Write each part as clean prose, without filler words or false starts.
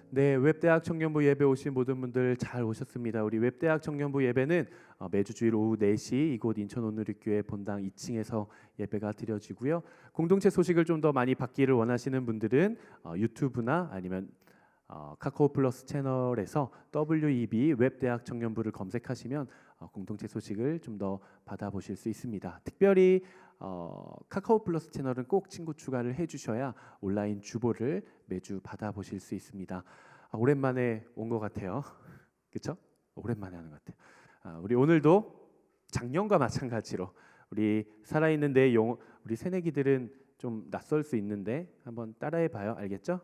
네, 웹대학 청년부 예배 오신 모든 분들 잘 오셨습니다. 우리 웹대학 청년부 예배는 매주 주일 오후 4시 이곳 인천 온누리교회 본당 2층에서 예배가 드려지고요. 공동체 소식을 좀 더 많이 받기를 원하시는 분들은 유튜브나 아니면 카카오 플러스 채널에서 WEB 웹대학 청년부를 검색하시면 공동체 소식을 좀 더 받아보실 수 있습니다. 특별히 카카오 플러스 채널은 꼭 친구 추가를 해주셔야 온라인 주보를 매주 받아보실 수 있습니다. 오랜만에 온 것 같아요. 그렇죠? 오랜만에 하는 것 같아요. 우리 오늘도 작년과 마찬가지로 우리 살아있는 우리 새내기들은 좀 낯설 수 있는데 한번 따라해봐요. 알겠죠?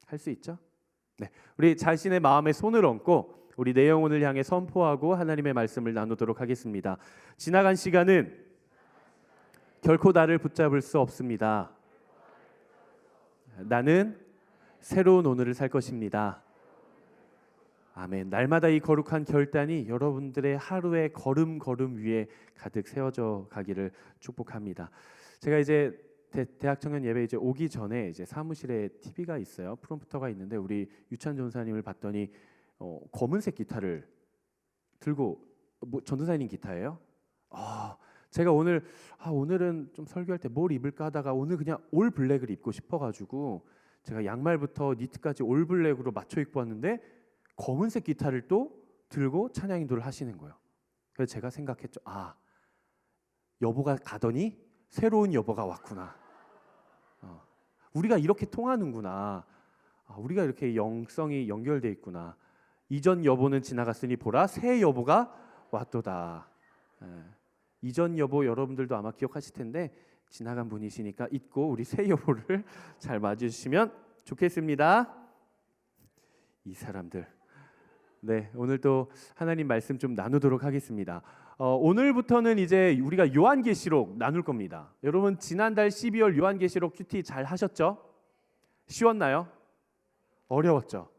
할 수 있죠? 네, 우리 자신의 마음에 손을 얹고 우리 내 영혼을 향해 선포하고 하나님의 말씀을 나누도록 하겠습니다. 지나간 시간은 결코 나를 붙잡을 수 없습니다. 나는 새로운 오늘을 살 것입니다. 아멘. 날마다 이 거룩한 결단이 여러분들의 하루의 걸음걸음 위에 가득 세워져 가기를 축복합니다. 제가 이제 대학 청년 예배 이제 오기 전에 이제 사무실에 TV가 있어요. 프롬프터가 있는데 우리 유찬 전사님을 봤더니 검은색 기타를 들고 전도사님 기타예요. 제가 오늘은 좀 설교할 때 뭘 입을까 하다가 오늘 그냥 올 블랙을 입고 싶어가지고 제가 양말부터 니트까지 올 블랙으로 맞춰 입고 왔는데 검은색 기타를 또 들고 찬양 인도를 하시는 거예요. 그래서 제가 생각했죠. 여보가 가더니 새로운 여보가 왔구나. 우리가 이렇게 통하는구나. 우리가 이렇게 영성이 연결돼 있구나. 이전 여보는 지나갔으니 보라 새 여보가 왔도다. 이전 여보 여러분들도 아마 기억하실 텐데 지나간 분이시니까 잊고 우리 새 여보를 잘 맞으시면 좋겠습니다. 이 사람들. 네, 오늘 또 하나님 말씀 좀 나누도록 하겠습니다. 오늘부터는 이제 우리가 요한계시록 나눌 겁니다. 여러분 지난달 12월 요한계시록 큐티 잘 하셨죠? 쉬웠나요? 어려웠죠?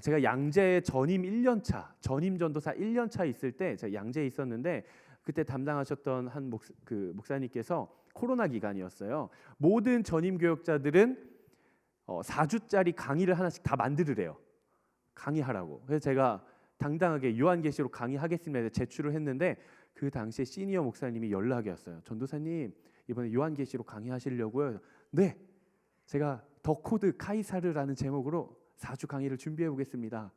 제가 양재 전임 1년차, 전임 전도사 1년차 있을 때 제가 양재에 있었는데 그때 담당하셨던 한 목사님께서 코로나 기간이었어요. 모든 전임 교역자들은 4주짜리 강의를 하나씩 다 만들으래요. 강의하라고. 그래서 제가 당당하게 요한계시록 강의하겠습니다. 제출을 했는데 그 당시에 시니어 목사님이 연락이 왔어요. 전도사님 이번에 요한계시록 강의하시려고요. 네, 제가 더 코드 카이사르라는 제목으로 4주 강의를 준비해 보겠습니다.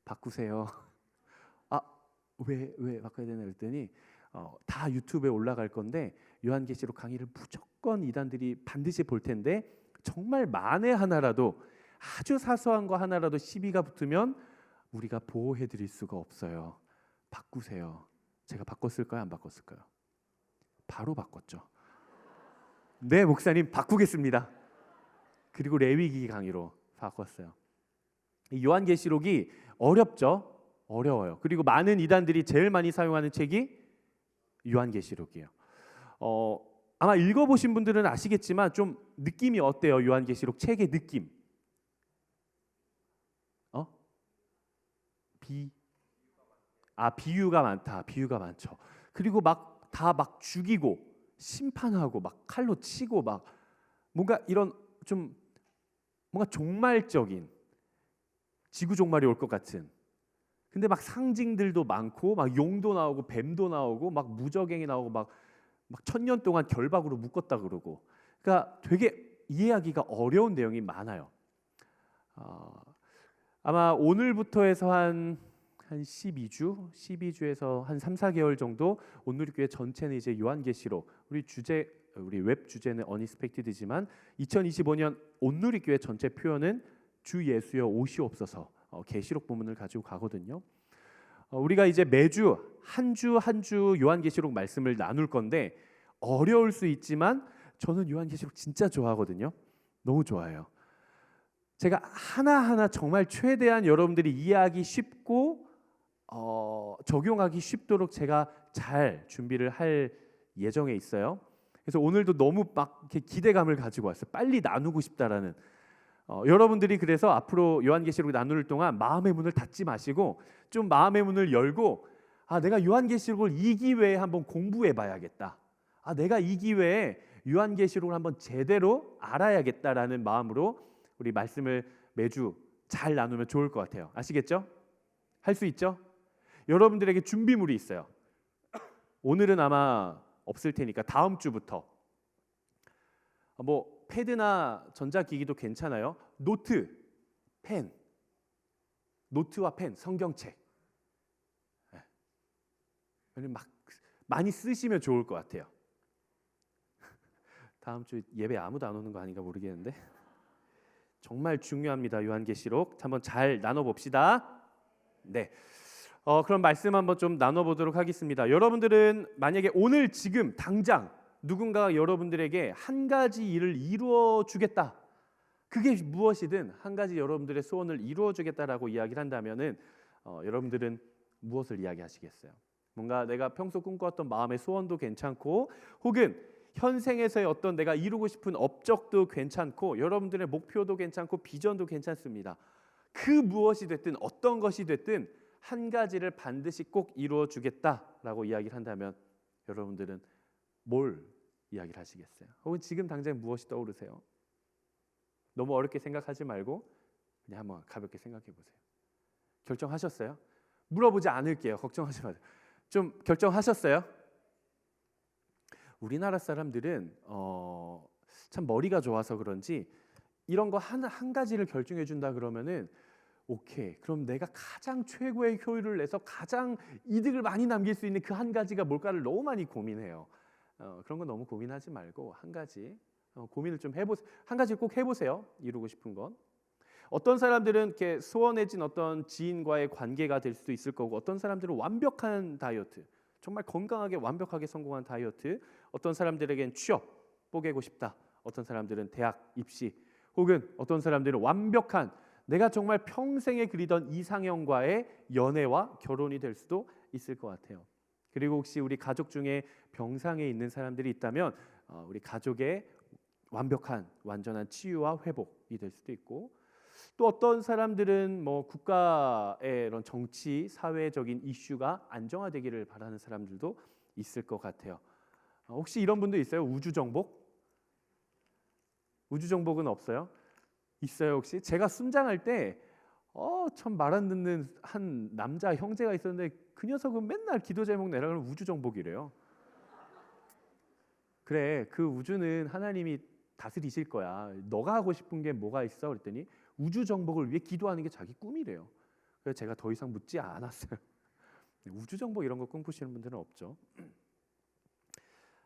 바꾸세요. 왜 바꿔야 되나 그랬더니 다 유튜브에 올라갈 건데 요한계시록 강의를 무조건 이단들이 반드시 볼 텐데 정말 만에 하나라도 아주 사소한 거 하나라도 시비가 붙으면 우리가 보호해 드릴 수가 없어요. 바꾸세요. 제가 바꿨을까요? 안 바꿨을까요? 바로 바꿨죠. 네, 목사님 바꾸겠습니다. 그리고 레위기 강의로 바꿨어요. 이 요한계시록이 어렵죠? 어려워요. 그리고 많은 이단들이 제일 많이 사용하는 책이 요한계시록이에요. 아마 읽어보신 분들은 아시겠지만 좀 느낌이 어때요? 요한계시록 책의 느낌. 비유가 많다. 비유가 많죠. 그리고 막 죽이고 심판하고 막 칼로 치고 막 뭔가 이런 좀 뭔가 종말적인 지구 종말이 올 것 같은. 근데 막 상징들도 많고 막 용도 나오고 뱀도 나오고 막 무적행이 나오고 막 1000년 동안 결박으로 묶었다 그러고. 그러니까 되게 이해하기가 어려운 내용이 많아요. 아마 오늘부터 해서 한 12주에서 한 3, 4개월 정도 온누리교회 전체는 이제 요한계시록 우리 웹 주제는 언익스펙티드지만 2025년 온누리교회 전체 표현은 주 예수여 오시옵소서 계시록 부문을 가지고 가거든요. 우리가 이제 매주 한 주 요한계시록 말씀을 나눌 건데 어려울 수 있지만 저는 요한계시록 진짜 좋아하거든요. 너무 좋아해요. 제가 하나하나 정말 최대한 여러분들이 이해하기 쉽고 적용하기 쉽도록 제가 잘 준비를 할 예정에 있어요. 그래서 오늘도 너무 막 이렇게 기대감을 가지고 왔어요. 빨리 나누고 싶다라는. 여러분들이 그래서 앞으로 요한계시록 나눌 동안 마음의 문을 닫지 마시고 좀 마음의 문을 열고 내가 요한계시록을 이 기회에 한번 공부해봐야겠다. 내가 이 기회에 요한계시록을 한번 제대로 알아야겠다라는 마음으로 우리 말씀을 매주 잘 나누면 좋을 것 같아요. 아시겠죠? 할 수 있죠? 여러분들에게 준비물이 있어요. 오늘은 아마 없을 테니까 다음 주부터 뭐 패드나 전자기기도 괜찮아요. 노트, 펜, 노트와 펜, 성경책. 막 많이 쓰시면 좋을 것 같아요. 다음 주 예배 아무도 안 오는 거 아닌가 모르겠는데 정말 중요합니다. 요한계시록 한번 잘 나눠봅시다. 네. 그럼 말씀 한번 좀 나눠보도록 하겠습니다. 여러분들은 만약에 오늘 지금 당장 누군가가 여러분들에게 한 가지 일을 이루어 주겠다. 그게 무엇이든 한 가지 여러분들의 소원을 이루어 주겠다라고 이야기를 한다면은 여러분들은 무엇을 이야기하시겠어요? 뭔가 내가 평소 꿈꿔왔던 마음의 소원도 괜찮고 혹은 현생에서의 어떤 내가 이루고 싶은 업적도 괜찮고 여러분들의 목표도 괜찮고 비전도 괜찮습니다. 그 무엇이 됐든 어떤 것이 됐든 한 가지를 반드시 꼭 이루어 주겠다라고 이야기를 한다면 여러분들은 뭘 이야기를 하시겠어요? 혹은 지금 당장 무엇이 떠오르세요? 너무 어렵게 생각하지 말고 그냥 한번 가볍게 생각해 보세요. 결정하셨어요? 물어보지 않을게요. 걱정하지 마세요. 좀 결정하셨어요? 우리나라 사람들은 참 머리가 좋아서 그런지 이런 거 한 가지를 결정해 준다 그러면은 오케이, 그럼 내가 가장 최고의 효율을 내서 가장 이득을 많이 남길 수 있는 그 한 가지가 뭘까를 너무 많이 고민해요. 그런 거 너무 고민하지 말고 한 가지 고민을 좀 해보세요. 한 가지 꼭 해보세요. 이루고 싶은 건. 어떤 사람들은 이렇게 소원해진 어떤 지인과의 관계가 될 수도 있을 거고, 어떤 사람들은 완벽한 다이어트, 정말 건강하게 완벽하게 성공한 다이어트, 어떤 사람들에겐 취업 뽀개고 싶다, 어떤 사람들은 대학 입시, 혹은 어떤 사람들은 완벽한 내가 정말 평생에 그리던 이상형과의 연애와 결혼이 될 수도 있을 것 같아요. 그리고 혹시 우리 가족 중에 병상에 있는 사람들이 있다면 우리 가족의 완벽한 완전한 치유와 회복이 될 수도 있고, 또 어떤 사람들은 뭐 국가의 이런 정치, 사회적인 이슈가 안정화되기를 바라는 사람들도 있을 것 같아요. 혹시 이런 분도 있어요? 우주 정복? 우주 정복은 없어요? 있어요 혹시? 제가 순장할 때 참 말 안 듣는 한 남자 형제가 있었는데 그 녀석은 맨날 기도 제목 내라 그러면 우주 정복이래요. 그래, 그 우주는 하나님이 다스리실 거야. 너가 하고 싶은 게 뭐가 있어? 그랬더니 우주 정복을 위해 기도하는 게 자기 꿈이래요. 그래서 제가 더 이상 묻지 않았어요. 우주 정복 이런 거 꿈꾸시는 분들은 없죠.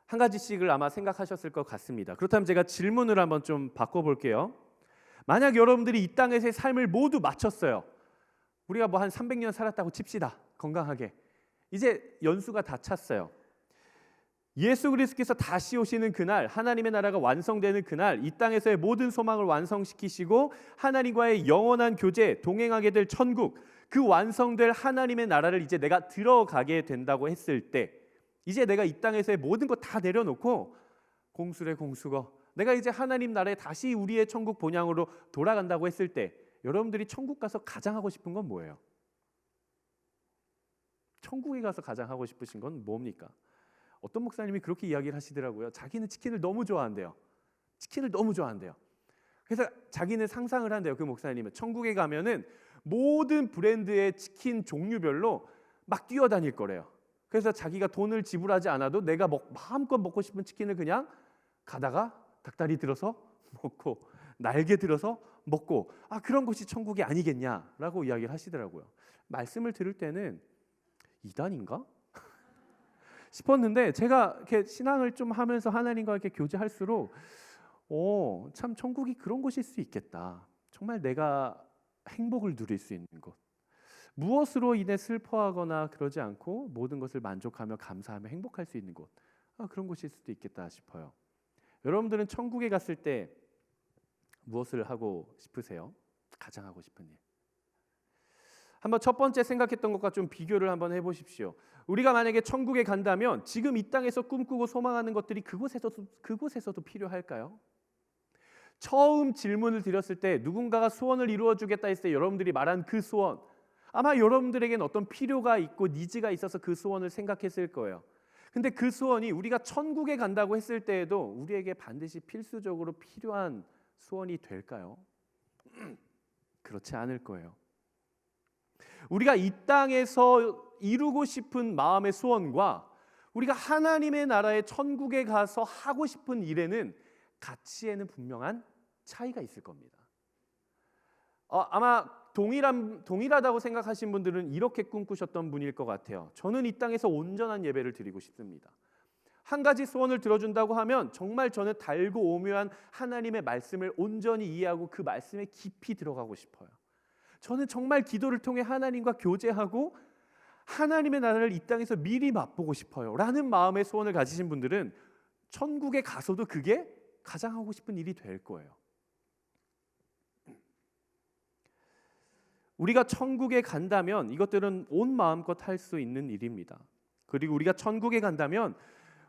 한 가지씩을 아마 생각하셨을 것 같습니다. 그렇다면 제가 질문을 한번 좀 바꿔볼게요. 만약 여러분들이 이 땅에서의 삶을 모두 마쳤어요. 우리가 뭐 한 300년 살았다고 칩시다. 건강하게. 이제 연수가 다 찼어요. 예수 그리스도께서 다시 오시는 그날, 하나님의 나라가 완성되는 그날, 이 땅에서의 모든 소망을 완성시키시고 하나님과의 영원한 교제, 동행하게 될 천국, 그 완성될 하나님의 나라를 이제 내가 들어가게 된다고 했을 때, 이제 내가 이 땅에서의 모든 것 다 내려놓고 공수래 공수거, 내가 이제 하나님 나라에 다시 우리의 천국 본향으로 돌아간다고 했을 때 여러분들이 천국 가서 가장 하고 싶은 건 뭐예요? 천국에 가서 가장 하고 싶으신 건 뭡니까? 어떤 목사님이 그렇게 이야기를 하시더라고요. 자기는 치킨을 너무 좋아한대요. 치킨을 너무 좋아한대요. 그래서 자기는 상상을 한대요. 그 목사님은 천국에 가면은 모든 브랜드의 치킨 종류별로 막 뛰어다닐 거래요. 그래서 자기가 돈을 지불하지 않아도 내가 마음껏 먹고 싶은 치킨을 그냥 가다가 닭다리 들어서 먹고 날개 들어서 먹고, 그런 것이 천국이 아니겠냐라고 이야기를 하시더라고요. 말씀을 들을 때는 이단인가? 싶었는데 제가 이렇게 신앙을 좀 하면서 하나님과 이렇게 교제할수록 참 천국이 그런 곳일 수 있겠다. 정말 내가 행복을 누릴 수 있는 곳, 무엇으로 인해 슬퍼하거나 그러지 않고 모든 것을 만족하며 감사하며 행복할 수 있는 곳, 그런 곳일 수도 있겠다 싶어요. 여러분들은 천국에 갔을 때 무엇을 하고 싶으세요? 가장 하고 싶은 일. 한번 첫 번째 생각했던 것과 좀 비교를 한번 해보십시오. 우리가 만약에 천국에 간다면 지금 이 땅에서 꿈꾸고 소망하는 것들이 그곳에서도 필요할까요? 처음 질문을 드렸을 때 누군가가 소원을 이루어 주겠다 했을 때 여러분들이 말한 그 소원, 아마 여러분들에겐 어떤 필요가 있고 니즈가 있어서 그 소원을 생각했을 거예요. 근데 그 소원이 우리가 천국에 간다고 했을 때에도 우리에게 반드시 필수적으로 필요한 소원이 될까요? 그렇지 않을 거예요. 우리가 이 땅에서 이루고 싶은 마음의 소원과 우리가 하나님의 나라의 천국에 가서 하고 싶은 일에는 가치에는 분명한 차이가 있을 겁니다. 아마 동일하다고 생각하신 분들은 이렇게 꿈꾸셨던 분일 것 같아요. 저는 이 땅에서 온전한 예배를 드리고 싶습니다. 한 가지 소원을 들어준다고 하면 정말 저는 달고 오묘한 하나님의 말씀을 온전히 이해하고 그 말씀에 깊이 들어가고 싶어요. 저는 정말 기도를 통해 하나님과 교제하고 하나님의 나라를 이 땅에서 미리 맛보고 싶어요 라는 마음의 소원을 가지신 분들은 천국에 가서도 그게 가장 하고 싶은 일이 될 거예요. 우리가 천국에 간다면 이것들은 온 마음껏 할 수 있는 일입니다. 그리고 우리가 천국에 간다면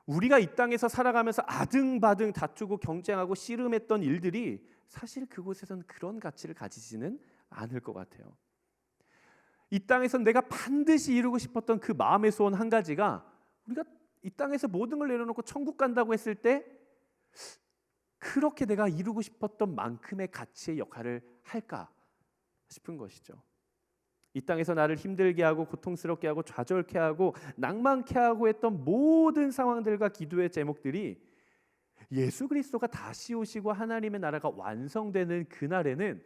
우리가 이 땅에서 살아가면서 아등바등 다투고 경쟁하고 씨름했던 일들이 사실 그곳에서는 그런 가치를 가지지는 않을 것 같아요. 이 땅에서 내가 반드시 이루고 싶었던 그 마음의 소원 한 가지가 우리가 이 땅에서 모든 걸 내려놓고 천국 간다고 했을 때 그렇게 내가 이루고 싶었던 만큼의 가치의 역할을 할까 싶은 것이죠. 이 땅에서 나를 힘들게 하고 고통스럽게 하고 좌절케 하고 낭만케 하고 했던 모든 상황들과 기도의 제목들이 예수 그리스도가 다시 오시고 하나님의 나라가 완성되는 그날에는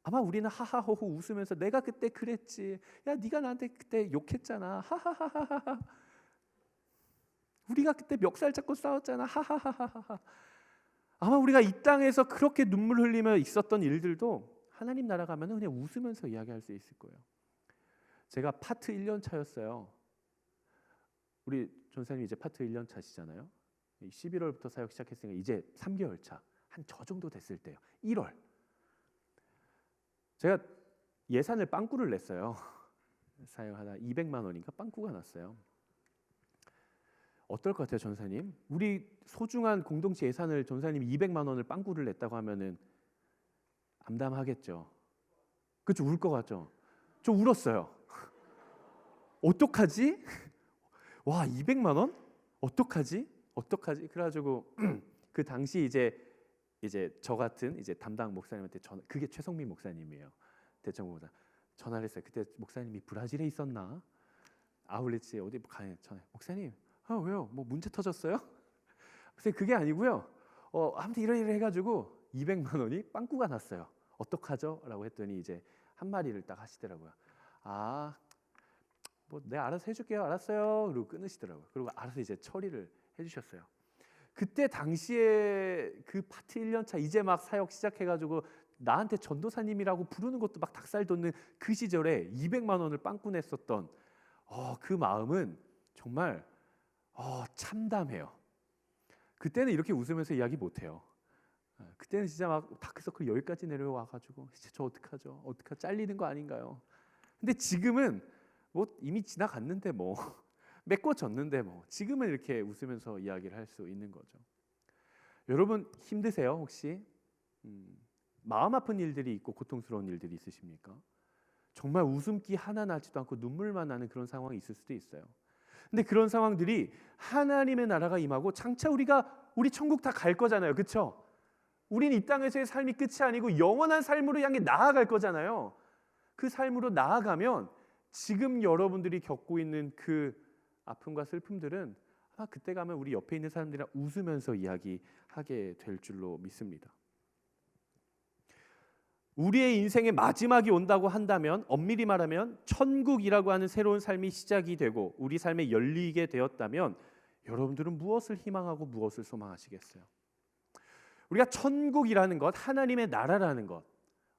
아마 우리는 하하호호 웃으면서 내가 그때 그랬지. 야, 네가 나한테 그때 욕했잖아. 하하하하하. 우리가 그때 멱살 잡고 싸웠잖아. 하하하하하. 아마 우리가 이 땅에서 그렇게 눈물 흘리며 있었던 일들도 하나님 나라 가면 그냥 웃으면서 이야기할 수 있을 거예요. 제가 파트 1년 차였어요. 우리 전사님 이제 파트 1년 차시잖아요. 11월부터 사역 시작했으니까 이제 3개월 차. 한 저 정도 됐을 때요. 1월. 제가 예산을 빵꾸를 냈어요. 사역하다 200만 원인가 빵꾸가 났어요. 어떨 것 같아요, 전사님? 우리 소중한 공동체 예산을 전사님이 200만 원을 빵꾸를 냈다고 하면은 암담하겠죠. 그렇죠? 울 것 같죠? 저 울었어요. 어떡하지? 와, 200만 원? 어떡하지? 그래가지고 그 당시 이제 저 같은 이제 담당 목사님한테 그게 최성민 목사님이에요. 대청보다 전화를 했어요. 그때 목사님이 브라질에 있었나? 아울렛에 어디 가요? 목사님, 왜요? 뭐 문제 터졌어요? 글쎄 그게 아니고요. 아무튼 이래 해가지고 200만 원이 빵꾸가 났어요. 어떡하죠? 라고 했더니 이제 한 마디를 딱 하시더라고요. 뭐 내가 알아서 해줄게요. 알았어요. 그리고 끊으시더라고요. 그리고 알아서 이제 처리를 해주셨어요. 그때 당시에 그 파트 1년 차 이제 막 사역 시작해가지고 나한테 전도사님이라고 부르는 것도 막 닭살 돋는 그 시절에 200만 원을 빵꾸 냈었던 그 마음은 정말 참담해요. 그때는 이렇게 웃으면서 이야기 못해요. 그때는 진짜 막 다크서클 여기까지 내려와가지고 진짜 저 어떡하죠? 잘리는 거 아닌가요? 근데 지금은 뭐 이미 지나갔는데 뭐 메꿔졌는데 뭐 지금은 이렇게 웃으면서 이야기를 할 수 있는 거죠. 여러분 힘드세요 혹시? 마음 아픈 일들이 있고 고통스러운 일들이 있으십니까? 정말 웃음기 하나 나지도 않고 눈물만 나는 그런 상황이 있을 수도 있어요. 근데 그런 상황들이 하나님의 나라가 임하고 장차 우리 천국 다 갈 거잖아요. 그렇죠? 우린 이 땅에서의 삶이 끝이 아니고 영원한 삶으로 향해 나아갈 거잖아요. 그 삶으로 나아가면 지금 여러분들이 겪고 있는 그 아픔과 슬픔들은 아마 그때 가면 우리 옆에 있는 사람들이랑 웃으면서 이야기하게 될 줄로 믿습니다. 우리의 인생의 마지막이 온다고 한다면 엄밀히 말하면 천국이라고 하는 새로운 삶이 시작이 되고 우리 삶에 열리게 되었다면 여러분들은 무엇을 희망하고 무엇을 소망하시겠어요? 우리가 천국이라는 것, 하나님의 나라라는 것,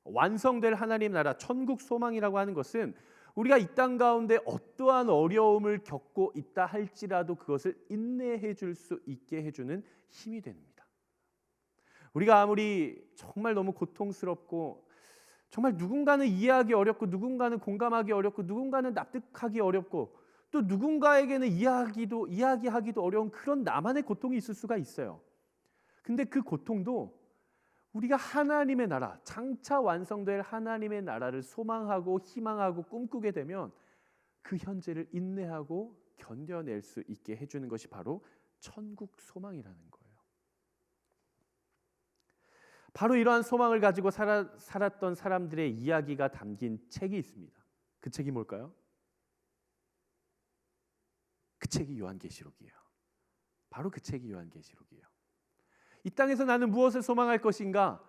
완성될 하나님의 나라, 천국 소망이라고 하는 것은 우리가 이 땅 가운데 어떠한 어려움을 겪고 있다 할지라도 그것을 인내해 줄 수 있게 해주는 힘이 됩니다. 우리가 아무리 정말 너무 고통스럽고 정말 누군가는 이해하기 어렵고 누군가는 공감하기 어렵고 누군가는 납득하기 어렵고 또 누군가에게는 이야기하기도 어려운 그런 나만의 고통이 있을 수가 있어요. 근데 그 고통도 우리가 하나님의 나라, 장차 완성될 하나님의 나라를 소망하고 희망하고 꿈꾸게 되면 그 현재를 인내하고 견뎌낼 수 있게 해주는 것이 바로 천국 소망이라는 거예요. 바로 이러한 소망을 가지고 살았던 사람들의 이야기가 담긴 책이 있습니다. 그 책이 뭘까요? 그 책이 요한계시록이에요. 바로 그 책이 요한계시록이에요. 이 땅에서 나는 무엇을 소망할 것인가?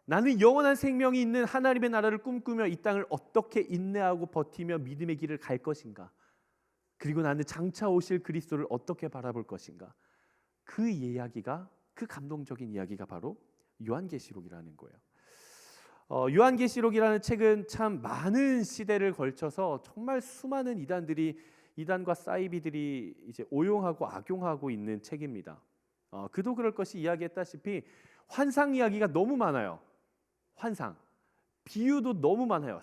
나는 영원한 생명이 있는 하나님의 나라를 꿈꾸며 이 땅을 어떻게 인내하고 버티며 믿음의 길을 갈 것인가? 그리고 나는 장차 오실 그리스도를 어떻게 바라볼 것인가? 그 이야기가, 그 감동적인 이야기가 바로 요한계시록이라는 거예요. 요한계시록이라는 책은 참 많은 시대를 걸쳐서 정말 수많은 이단과 사이비들이 이제 오용하고 악용하고 있는 책입니다. 그도 그럴 것이 이야기했다시피 환상 이야기가 너무 많아요. 환상, 비유도 너무 많아요.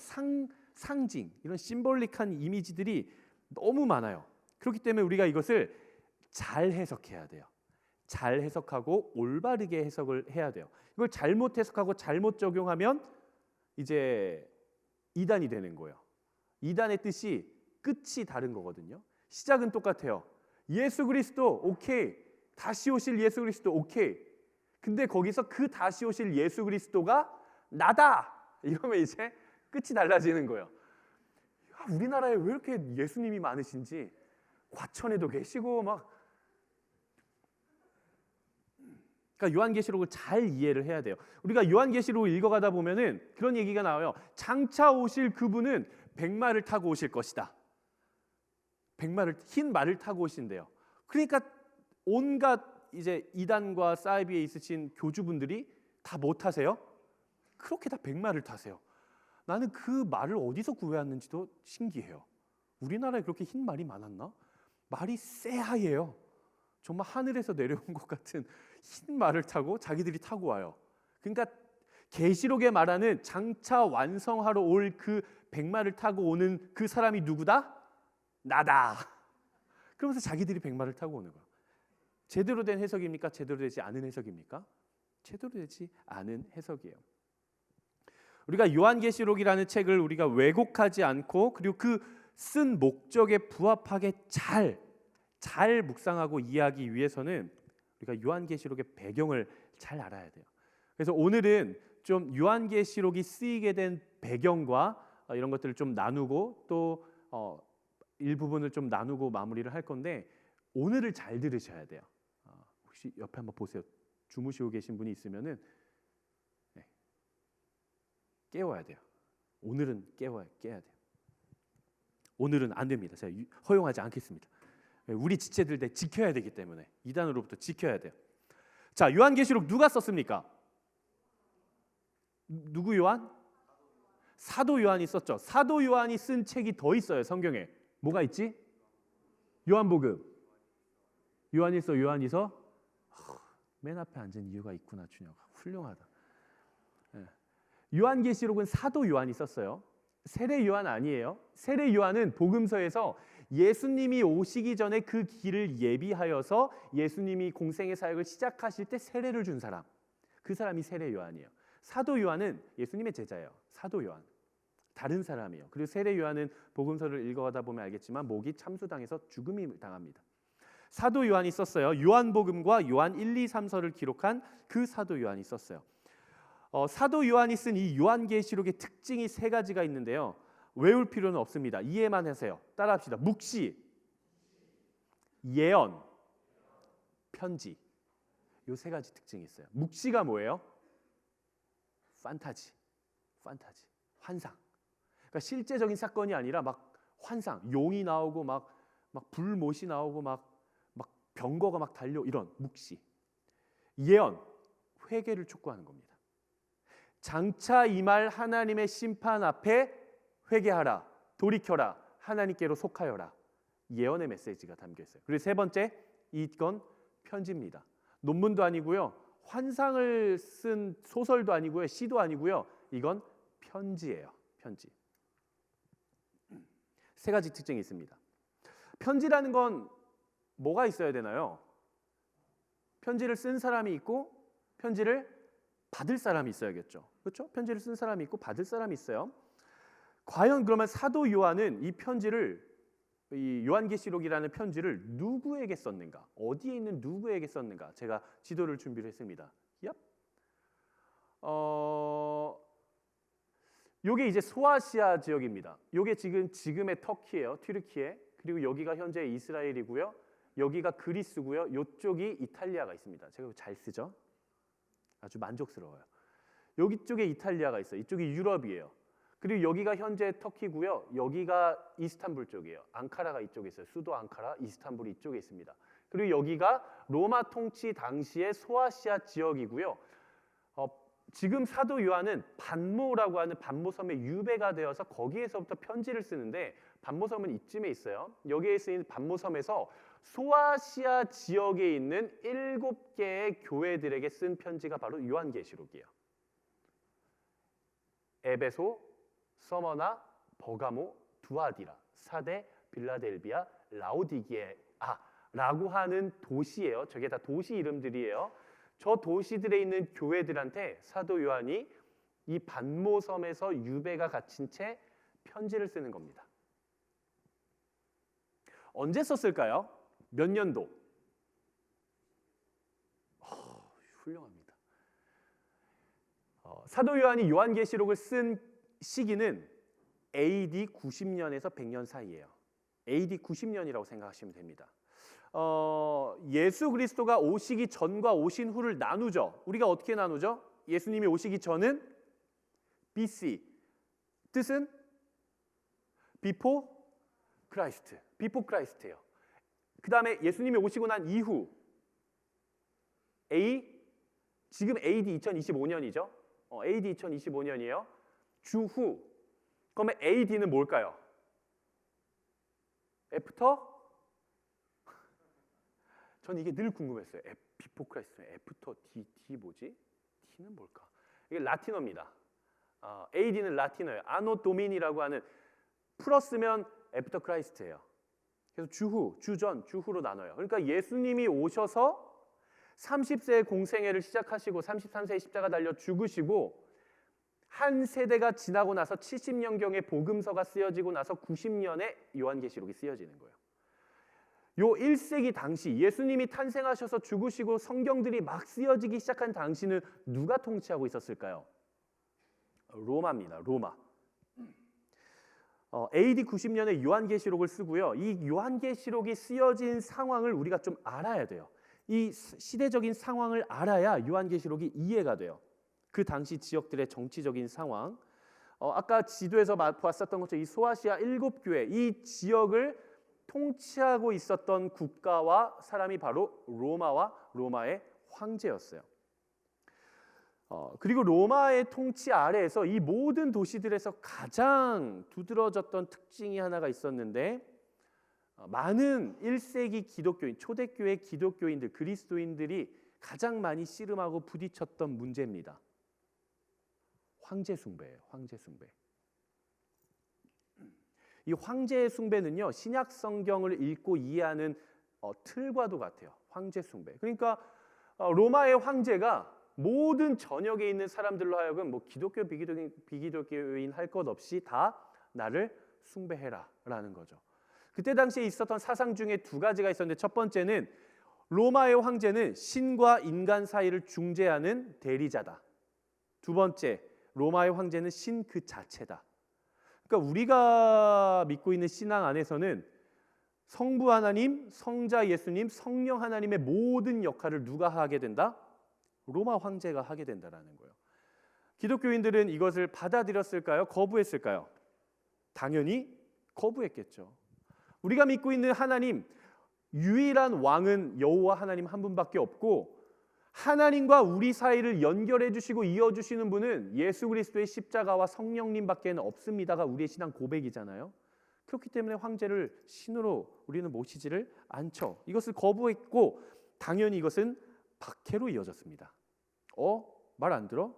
상징, 이런 심볼릭한 이미지들이 너무 많아요. 그렇기 때문에 우리가 이것을 잘 해석해야 돼요. 잘 해석하고 올바르게 해석을 해야 돼요. 이걸 잘못 해석하고 잘못 적용하면 이제 이단이 되는 거예요. 이단의 뜻이 끝이 다른 거거든요. 시작은 똑같아요. 예수 그리스도 오케이, 다시 오실 예수 그리스도 오케이. 근데 거기서 그 다시 오실 예수 그리스도가 나다 이러면 이제 끝이 달라지는 거예요. 우리나라에 왜 이렇게 예수님이 많으신지, 과천에도 계시고 막. 그러니까 요한계시록을 잘 이해를 해야 돼요. 우리가 요한계시록을 읽어가다 보면은 그런 얘기가 나와요. 장차 오실 그분은 백마를 타고 오실 것이다. 흰 말을 타고 오신대요. 그러니까 온갖 이제 이단과 사이비에 있으신 교주분들이 다 뭐 타세요? 그렇게 다 백마를 타세요. 나는 그 말을 어디서 구해왔는지도 신기해요. 우리나라에 그렇게 흰 말이 많았나? 말이 새하얘요. 정말 하늘에서 내려온 것 같은 흰 말을 타고 자기들이 타고 와요. 그러니까 계시록에 말하는 장차 완성하러 올 그 백마를 타고 오는 그 사람이 누구다? 나다. 그러면서 자기들이 백마를 타고 오는 거예요. 제대로 된 해석입니까? 제대로 되지 않은 해석입니까? 제대로 되지 않은 해석이에요. 우리가 요한계시록이라는 책을 우리가 왜곡하지 않고, 그리고 그 쓴 목적에 부합하게 잘 묵상하고 이해하기 위해서는 우리가 요한계시록의 배경을 잘 알아야 돼요. 그래서 오늘은 좀 요한계시록이 쓰이게 된 배경과 이런 것들을 좀 나누고 또 일부분을 좀 나누고 마무리를 할 건데, 오늘을 잘 들으셔야 돼요. 혹시 옆에 한번 보세요. 주무시고 계신 분이 있으면은 깨워야 돼요. 오늘은 깨야 돼요. 오늘은 안 됩니다. 제가 허용하지 않겠습니다. 우리 지체들 대 지켜야 되기 때문에, 이단으로부터 지켜야 돼요. 자, 요한계시록 누가 썼습니까? 누구 요한? 사도 요한이 썼죠. 사도 요한이 쓴 책이 더 있어요. 성경에 뭐가 있지? 요한복음, 요한일서, 요한이서. 맨 앞에 앉은 이유가 있구나. 준혁아, 훌륭하다. 요한계시록은 사도 요한이 썼어요. 세례 요한 아니에요. 세례 요한은 복음서에서 예수님이 오시기 전에 그 길을 예비하여서 예수님이 공생의 사역을 시작하실 때 세례를 준 사람, 그 사람이 세례 요한이에요. 사도 요한은 예수님의 제자예요. 사도 요한 다른 사람이에요. 그리고 세례 요한은 복음서를 읽어가다 보면 알겠지만 목이 참수당해서 죽음이 당합니다. 사도 요한이 썼어요. 요한복음과 요한 1, 2, 3서를 기록한 그 사도 요한이 썼어요. 사도 요한이 쓴 이 요한계시록의 특징이 세 가지가 있는데요. 외울 필요는 없습니다. 이해만 하세요. 따라합시다. 묵시, 예언, 편지. 이 세 가지 특징이 있어요. 묵시가 뭐예요? 판타지, 환상. 그러니까 실제적인 사건이 아니라 막 환상, 용이 나오고 막 불못이 나오고 막 병거가 막 달려, 이런 묵시. 예언, 회개를 촉구하는 겁니다. 장차 임할 하나님의 심판 앞에 회개하라, 돌이켜라, 하나님께로 속하여라. 예언의 메시지가 담겨 있어요. 그리고 세 번째, 이건 편지입니다. 논문도 아니고요, 환상을 쓴 소설도 아니고요, 시도 아니고요, 이건 편지예요. 편지. 세 가지 특징이 있습니다. 편지라는 건 뭐가 있어야 되나요? 편지를 쓴 사람이 있고 편지를 받을 사람이 있어야겠죠. 그렇죠? 편지를 쓴 사람이 있고 받을 사람이 있어요. 과연 그러면 사도 요한은 이 편지를, 이 요한계시록이라는 편지를 누구에게 썼는가? 어디에 있는 누구에게 썼는가? 제가 지도를 준비를 했습니다. 요게 이제 소아시아 지역입니다. 요게 지금의 터키예요. 튀르키예. 그리고 여기가 현재 이스라엘이고요. 여기가 그리스고요. 요쪽이 이탈리아가 있습니다. 제가 잘 쓰죠? 아주 만족스러워요. 여기 쪽에 이탈리아가 있어요. 이쪽이 유럽이에요. 그리고 여기가 현재 터키고요. 여기가 이스탄불 쪽이에요. 앙카라가 이쪽에 있어요. 수도 앙카라, 이스탄불이 이쪽에 있습니다. 그리고 여기가 로마 통치 당시의 소아시아 지역이고요. 지금 사도 요한은 반모라고 하는 반모섬에 유배가 되어서 거기에서부터 편지를 쓰는데 반모섬은 이쯤에 있어요. 여기에 쓰인 반모섬에서 소아시아 지역에 있는 7개의 교회들에게 쓴 편지가 바로 요한계시록이에요. 에베소, 서머나, 버가모, 두아디라, 사데, 빌라델비아, 라오디게아라고 하는 도시예요. 저게 다 도시 이름들이에요. 저 도시들에 있는 교회들한테 사도 요한이 이 반모섬에서 유배가 갇힌 채 편지를 쓰는 겁니다. 언제 썼을까요? 몇 년도? 훌륭합니다. 사도 요한이 요한계시록을 쓴 시기는 AD 90년에서 100년 사이예요. AD 90년이라고 생각하시면 됩니다. 예수 그리스도가 오시기 전과 오신 후를 나누죠. 우리가 어떻게 나누죠? 예수님이 오시기 전은 BC, 뜻은 Before Christ, Before Christ예요. 그 다음에 예수님이 오시고 난 이후 지금 AD 2025년이죠. AD 2025년이에요. 주후. 그러면 AD는 뭘까요? After? 저는 이게 늘 궁금했어요. 비포 크라이스트, 애프터 D 뭐지? T는 뭘까? 이게 라틴어입니다. AD는 라틴어예요. 아노 도미니라고 하는 플러스면 애프터 크라이스트예요. 그래서 주후, 주전, 주후로 나눠요. 그러니까 예수님이 오셔서 30세의 공생애를 시작하시고 33세에 십자가 달려 죽으시고 한 세대가 지나고 나서 70년경에 복음서가 쓰여지고 나서 90년에 요한계시록이 쓰여지는 거예요. 요 1세기 당시 예수님이 탄생하셔서 죽으시고 성경들이 막 쓰여지기 시작한 당시는 누가 통치하고 있었을까요? 로마입니다. 로마. AD 90년에 요한계시록을 쓰고요. 이 요한계시록이 쓰여진 상황을 우리가 좀 알아야 돼요. 이 시대적인 상황을 알아야 요한계시록이 이해가 돼요. 그 당시 지역들의 정치적인 상황. 아까 지도에서 봤었던 것처럼 이 소아시아 7교회, 이 지역을 통치하고 있었던 국가와 사람이 바로 로마와 로마의 황제였어요. 그리고 로마의 통치 아래에서 이 모든 도시들에서 가장 두드러졌던 특징이 하나가 있었는데 많은 1세기 기독교인, 초대교회 기독교인들, 그리스도인들이 가장 많이 씨름하고 부딪혔던 문제입니다. 황제 숭배예요. 황제 숭배. 이 황제 숭배는요, 신약 성경을 읽고 이해하는 틀과도 같아요. 황제 숭배. 그러니까 로마의 황제가 모든 전역에 있는 사람들로 하여금 뭐 기독교, 비기독교인 할 것 없이 다 나를 숭배해라라는 거죠. 그때 당시에 있었던 사상 중에 두 가지가 있었는데 첫 번째는 로마의 황제는 신과 인간 사이를 중재하는 대리자다. 두 번째, 로마의 황제는 신 그 자체다. 그러니까 우리가 믿고 있는 신앙 안에서는 성부 하나님, 성자 예수님, 성령 하나님의 모든 역할을 누가 하게 된다? 로마 황제가 하게 된다라는 거예요. 기독교인들은 이것을 받아들였을까요? 거부했을까요? 당연히 거부했겠죠. 우리가 믿고 있는 하나님, 유일한 왕은 여호와 하나님 한 분밖에 없고 하나님과 우리 사이를 연결해 주시고 이어 주시는 분은 예수 그리스도의 십자가와 성령님밖에 없습니다가 우리의 신앙 고백이잖아요. 그렇기 때문에 황제를 신으로 우리는 모시지를 않죠. 이것을 거부했고 당연히 이것은 박해로 이어졌습니다. 말 안 들어?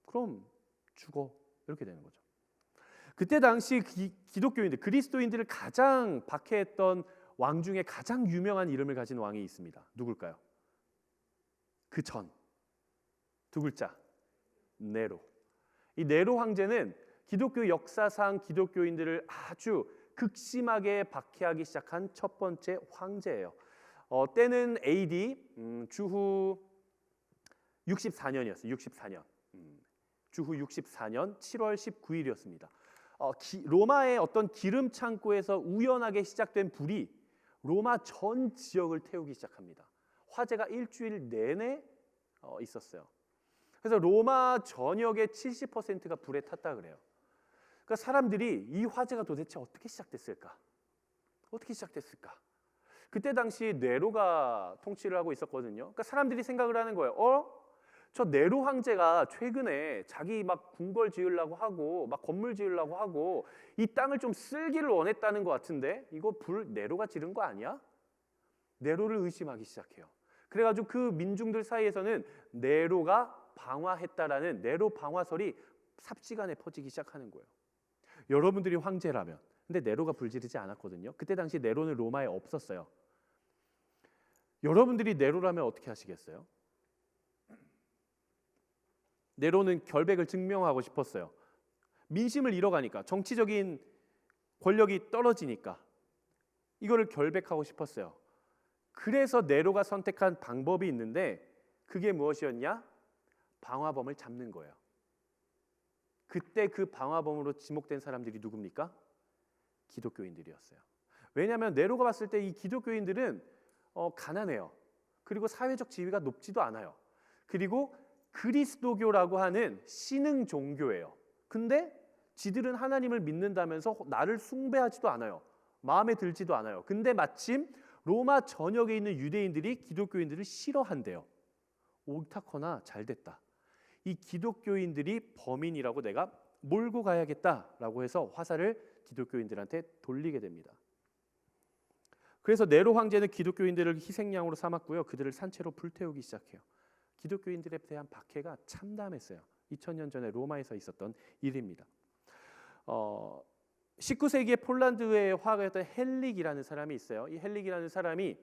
그럼 죽어. 이렇게 되는 거죠. 그때 당시 기독교인들, 그리스도인들을 가장 박해했던 왕 중에 가장 유명한 이름을 가진 왕이 있습니다. 누굴까요? 그 전 두 글자 네로. 이 네로 황제는 기독교 역사상 기독교인들을 아주 극심하게 박해하기 시작한 첫 번째 황제예요. 때는 AD 주후 64년이었어요. 64년. 주후 64년 7월 19일이었습니다. 로마의 어떤 기름 창고에서 우연하게 시작된 불이 로마 전 지역을 태우기 시작합니다. 화재가 일주일 내내 있었어요. 그래서 로마 전역의 70%가 불에 탔다 그래요. 그러니까 사람들이 이 화재가 도대체 어떻게 시작됐을까? 어떻게 시작됐을까? 그때 당시 네로가 통치를 하고 있었거든요. 그러니까 사람들이 생각을 하는 거예요. 저 네로 황제가 최근에 자기 막 궁궐 지으려고 하고 막 건물 지으려고 하고 이 땅을 좀 쓸기를 원했다는 것 같은데 이거 불 네로가 지른 거 아니야? 네로를 의심하기 시작해요. 그래가지고 그 민중들 사이에서는 네로가 방화했다라는 네로 방화설이 삽시간에 퍼지기 시작하는 거예요. 여러분들이 황제라면, 근데 네로가 불지르지 않았거든요. 그때 당시 네로는 로마에 없었어요. 여러분들이 네로라면 어떻게 하시겠어요? 네로는 결백을 증명하고 싶었어요. 민심을 잃어가니까, 정치적인 권력이 떨어지니까 이거를 결백하고 싶었어요. 그래서 네로가 선택한 방법이 있는데 그게 무엇이었냐? 방화범을 잡는 거예요. 그때 그 방화범으로 지목된 사람들이 누굽니까? 기독교인들이었어요. 왜냐하면 네로가 봤을 때 이 기독교인들은 가난해요. 그리고 사회적 지위가 높지도 않아요. 그리고 그리스도교라고 하는 신흥 종교예요. 근데 지들은 하나님을 믿는다면서 나를 숭배하지도 않아요. 마음에 들지도 않아요. 근데 마침 로마 전역에 있는 유대인들이 기독교인들을 싫어한대요. 옳다거나 잘됐다. 이 기독교인들이 범인이라고 내가 몰고 가야겠다라고 해서 화살을 기독교인들한테 돌리게 됩니다. 그래서 네로 황제는 기독교인들을 희생양으로 삼았고요. 그들을 산채로 불태우기 시작해요. 기독교인들에 대한 박해가 참담했어요. 2000년 전에 로마에서 있었던 일입니다. 19세기에 폴란드의 화가였던 헬릭이라는 사람이 있어요. 이 헬릭이라는 사람이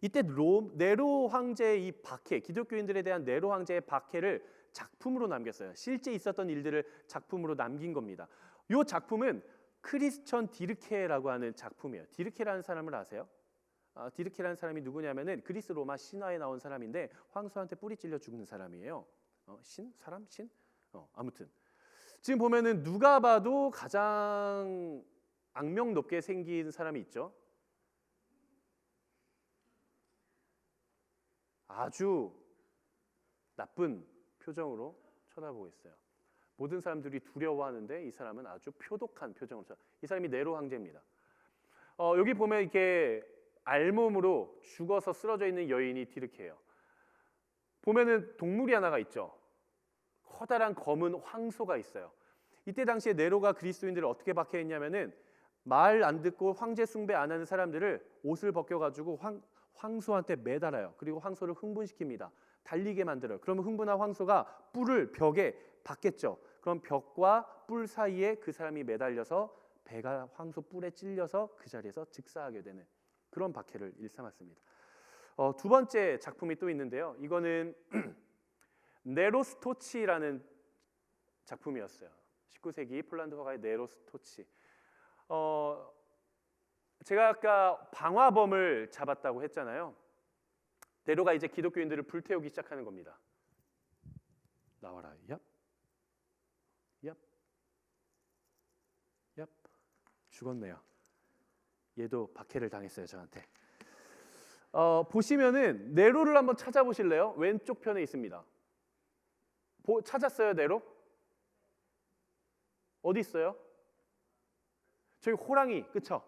이때 네로 황제의 이 박해, 기독교인들에 대한 네로 황제의 박해를 작품으로 남겼어요. 실제 있었던 일들을 작품으로 남긴 겁니다. 이 작품은 크리스천 디르케라고 하는 작품이에요. 디르케라는 사람을 아세요? 디르케라는 사람이 누구냐면은 그리스 로마 신화에 나온 사람인데 황소한테 뿌리 찔려 죽는 사람이에요. 신? 사람? 신? 아무튼 지금 보면은 누가 봐도 가장 악명 높게 생긴 사람이 있죠. 아주 나쁜 표정으로 쳐다보고 있어요. 모든 사람들이 두려워하는데 이 사람은 아주 표독한 표정으로 이 사람이 네로 황제입니다. 여기 보면 이렇게 알몸으로 죽어서 쓰러져 있는 여인이 디르케예요. 보면은 동물이 하나가 있죠. 커다란 검은 황소가 있어요. 이때 당시에 네로가 그리스도인들을 어떻게 박해했냐면은 말 안 듣고 황제 숭배 안 하는 사람들을 옷을 벗겨가지고 황소한테 매달아요. 그리고 황소를 흥분시킵니다. 달리게 만들어요. 그러면 흥분한 황소가 뿔을 벽에 박겠죠. 그럼 벽과 뿔 사이에 그 사람이 매달려서 배가 황소 뿔에 찔려서 그 자리에서 즉사하게 되는 그런 박해를 일삼았습니다. 두 번째 작품이 또 있는데요. 이거는 네로스토치라는 작품이었어요. 19세기 폴란드 화가의 네로스토치. 제가 아까 방화범을 잡았다고 했잖아요. 네로가 이제 기독교인들을 불태우기 시작하는 겁니다. 나와라. 얍. 얍. 얍. 죽었네요. 얘도 박해를 당했어요, 저한테. 보시면은 네로를 한번 찾아보실래요? 왼쪽 편에 있습니다. 찾았어요, 네로? 어디 있어요? 저기 호랑이, 그쵸?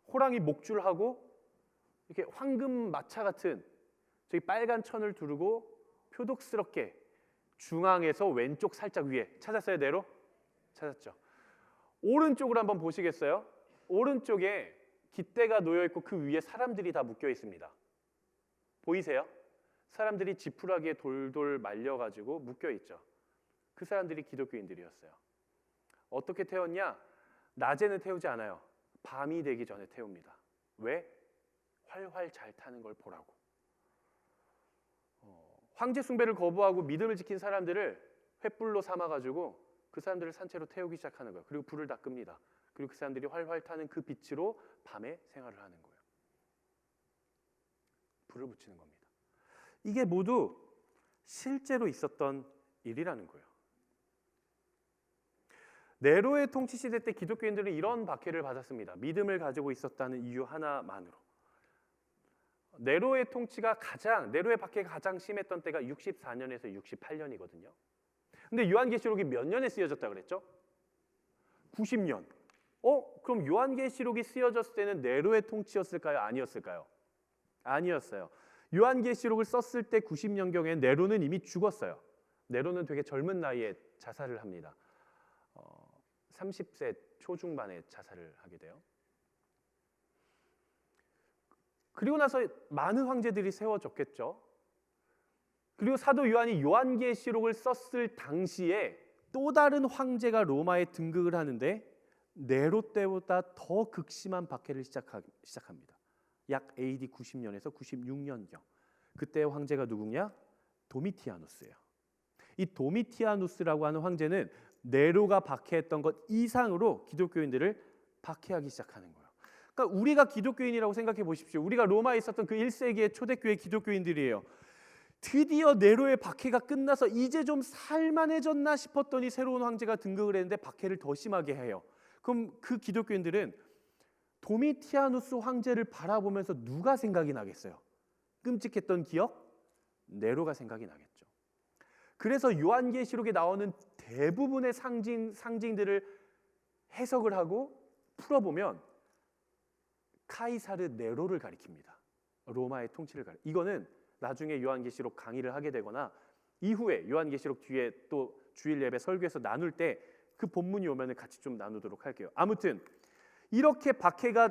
호랑이 목줄하고 이렇게 황금 마차 같은 저기 빨간 천을 두르고 표독스럽게 중앙에서 왼쪽 살짝 위에 찾았어요, 네로? 찾았죠. 오른쪽으로 한번 보시겠어요? 오른쪽에 깃대가 놓여 있고 그 위에 사람들이 다 묶여 있습니다. 보이세요? 사람들이 지푸라기에 돌돌 말려가지고 묶여 있죠. 그 사람들이 기독교인들이었어요. 어떻게 태웠냐? 낮에는 태우지 않아요. 밤이 되기 전에 태웁니다. 왜? 활활 잘 타는 걸 보라고. 황제 숭배를 거부하고 믿음을 지킨 사람들을 횃불로 삼아가지고 그 사람들을 산채로 태우기 시작하는 거예요. 그리고 불을 다 끕니다. 그리고 그 사람들이 활활 타는 그 빛으로 밤에 생활을 하는 거예요. 불을 붙이는 겁니다. 이게 모두 실제로 있었던 일이라는 거예요. 네로의 통치 시대 때 기독교인들은 이런 박해를 받았습니다. 믿음을 가지고 있었다는 이유 하나만으로. 네로의 박해가 가장 심했던 때가 64년에서 68년이거든요. 근데 요한계시록이 몇 년에 쓰여졌다 그랬죠? 90년. 그럼 요한계시록이 쓰여졌을 때는 네로의 통치였을까요? 아니었을까요? 아니었어요. 요한계시록을 썼을 때 90년경에 네로는 이미 죽었어요. 네로는 되게 젊은 나이에 자살을 합니다. 30세 초중반에 자살을 하게 돼요. 그리고 나서 많은 황제들이 세워졌겠죠. 그리고 사도 요한이 요한계시록을 썼을 당시에 또 다른 황제가 로마에 등극을 하는데 네로 때보다 더 극심한 박해를 시작합니다. 약 AD 90년에서 96년경. 그때의 황제가 누구냐? 도미티아누스예요. 이 도미티아누스라고 하는 황제는 네로가 박해했던 것 이상으로 기독교인들을 박해하기 시작하는 거예요. 그러니까 우리가 기독교인이라고 생각해 보십시오. 우리가 로마에 있었던 그 1세기의 초대교회 기독교인들이에요. 드디어 네로의 박해가 끝나서 이제 좀 살만해졌나 싶었더니 새로운 황제가 등극을 했는데 박해를 더 심하게 해요. 그럼 그 기독교인들은 도미티아누스 황제를 바라보면서 누가 생각이 나겠어요? 끔찍했던 기억? 네로가 생각이 나겠죠. 그래서 요한계시록에 나오는 대부분의 상징들을 해석을 하고 풀어보면 카이사르 네로를 가리킵니다. 로마의 통치를 이거는 나중에 요한계시록 강의를 하게 되거나 이후에 요한계시록 뒤에 또 주일 예배 설교에서 나눌 때 그 본문이 오면 같이 좀 나누도록 할게요. 아무튼 이렇게 박해가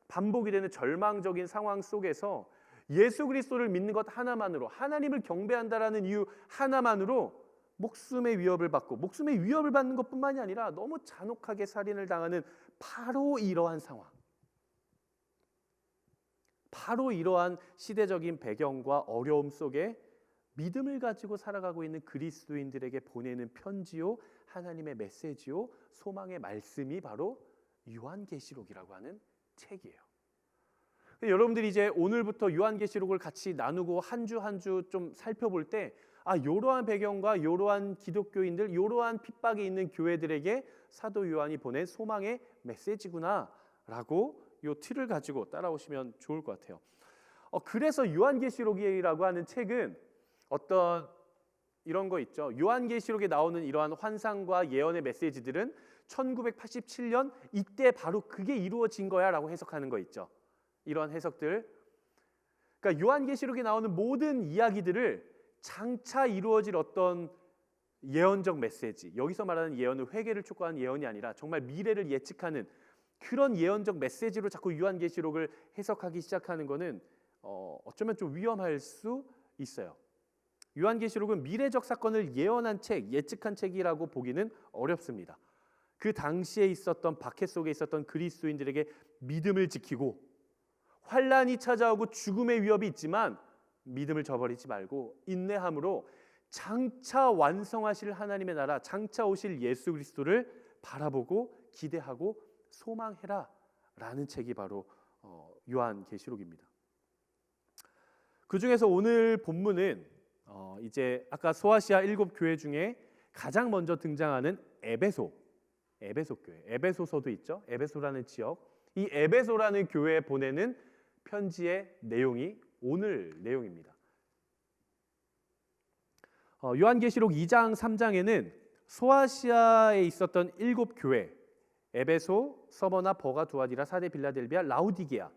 반복이 되는 절망적인 상황 속에서 예수 그리스도를 믿는 것 하나만으로, 하나님을 경배한다라는 이유 하나만으로 목숨의 위협을 받는 것뿐만이 아니라 너무 잔혹하게 살인을 당하는 바로 이러한 상황, 바로 이러한 시대적인 배경과 어려움 속에 믿음을 가지고 살아가고 있는 그리스도인들에게 보내는 편지요, 하나님의 메시지요, 소망의 말씀이 바로 요한계시록이라고 하는 책이에요. 여러분들이 이제 오늘부터 요한계시록을 같이 나누고 한 주 한 주 좀 살펴볼 때 이러한 배경과 이러한 기독교인들, 이러한 핍박이 있는 교회들에게 사도 요한이 보낸 소망의 메시지구나라고 이 틀을 가지고 따라오시면 좋을 것 같아요. 그래서 요한계시록이라고 하는 책은 어떤 이런 거 있죠. 요한계시록에 나오는 이러한 환상과 예언의 메시지들은 1987년 이때 바로 그게 이루어진 거야라고 해석하는 거 있죠. 이러한 해석들. 그러니까 요한계시록에 나오는 모든 이야기들을 장차 이루어질 어떤 예언적 메시지, 여기서 말하는 예언은 회개를 촉구하는 예언이 아니라 정말 미래를 예측하는 그런 예언적 메시지로 자꾸 요한계시록을 해석하기 시작하는 거는 어쩌면 좀 위험할 수 있어요. 요한계시록은 미래적 사건을 예언한 책, 예측한 책이라고 보기는 어렵습니다. 그 당시에 있었던 박해 속에 있었던 그리스도인들에게 믿음을 지키고 환란이 찾아오고 죽음의 위협이 있지만 믿음을 저버리지 말고 인내함으로 장차 완성하실 하나님의 나라, 장차 오실 예수 그리스도를 바라보고 기대하고 소망해라 라는 책이 바로 요한계시록입니다. 그 중에서 오늘 본문은 이제 아까 소아시아 7교회 중에 가장 먼저 등장하는 에베소 교회, 에베소서도 있죠. 에베소라는 지역, 이 에베소라는 교회에 보내는 편지의 내용이 오늘 내용입니다. 요한계시록 2장 3장에는 소아시아에 있었던 7교회, 에베소, 서머나, 버가, 두아디라, 사데, 빌라델비아, 라우디게아,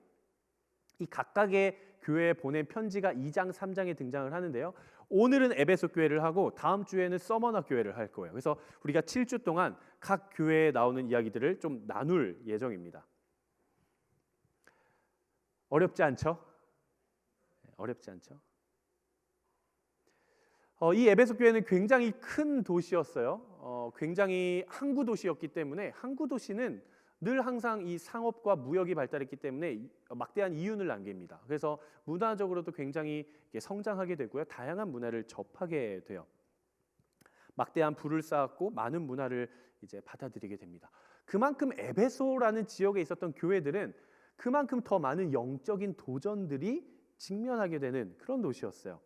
이 각각의 교회에 보낸 편지가 2장 3장에 등장을 하는데요. 오늘은 에베소 교회를 하고 다음 주에는 서머나 교회를 할 거예요. 그래서 우리가 7주 동안 각 교회에 나오는 이야기들을 좀 나눌 예정입니다. 어렵지 않죠? 어렵지 않죠? 이 에베소 교회는 굉장히 큰 도시였어요. 굉장히 항구 도시였기 때문에, 항구 도시는 늘 항상 이 상업과 무역이 발달했기 때문에 막대한 이윤을 남깁니다. 그래서 문화적으로도 굉장히 성장하게 되고요. 다양한 문화를 접하게 돼요. 막대한 부를 쌓았고 많은 문화를 이제 받아들이게 됩니다. 그만큼 에베소라는 지역에 있었던 교회들은 그만큼 더 많은 영적인 도전들이 직면하게 되는 그런 도시였어요.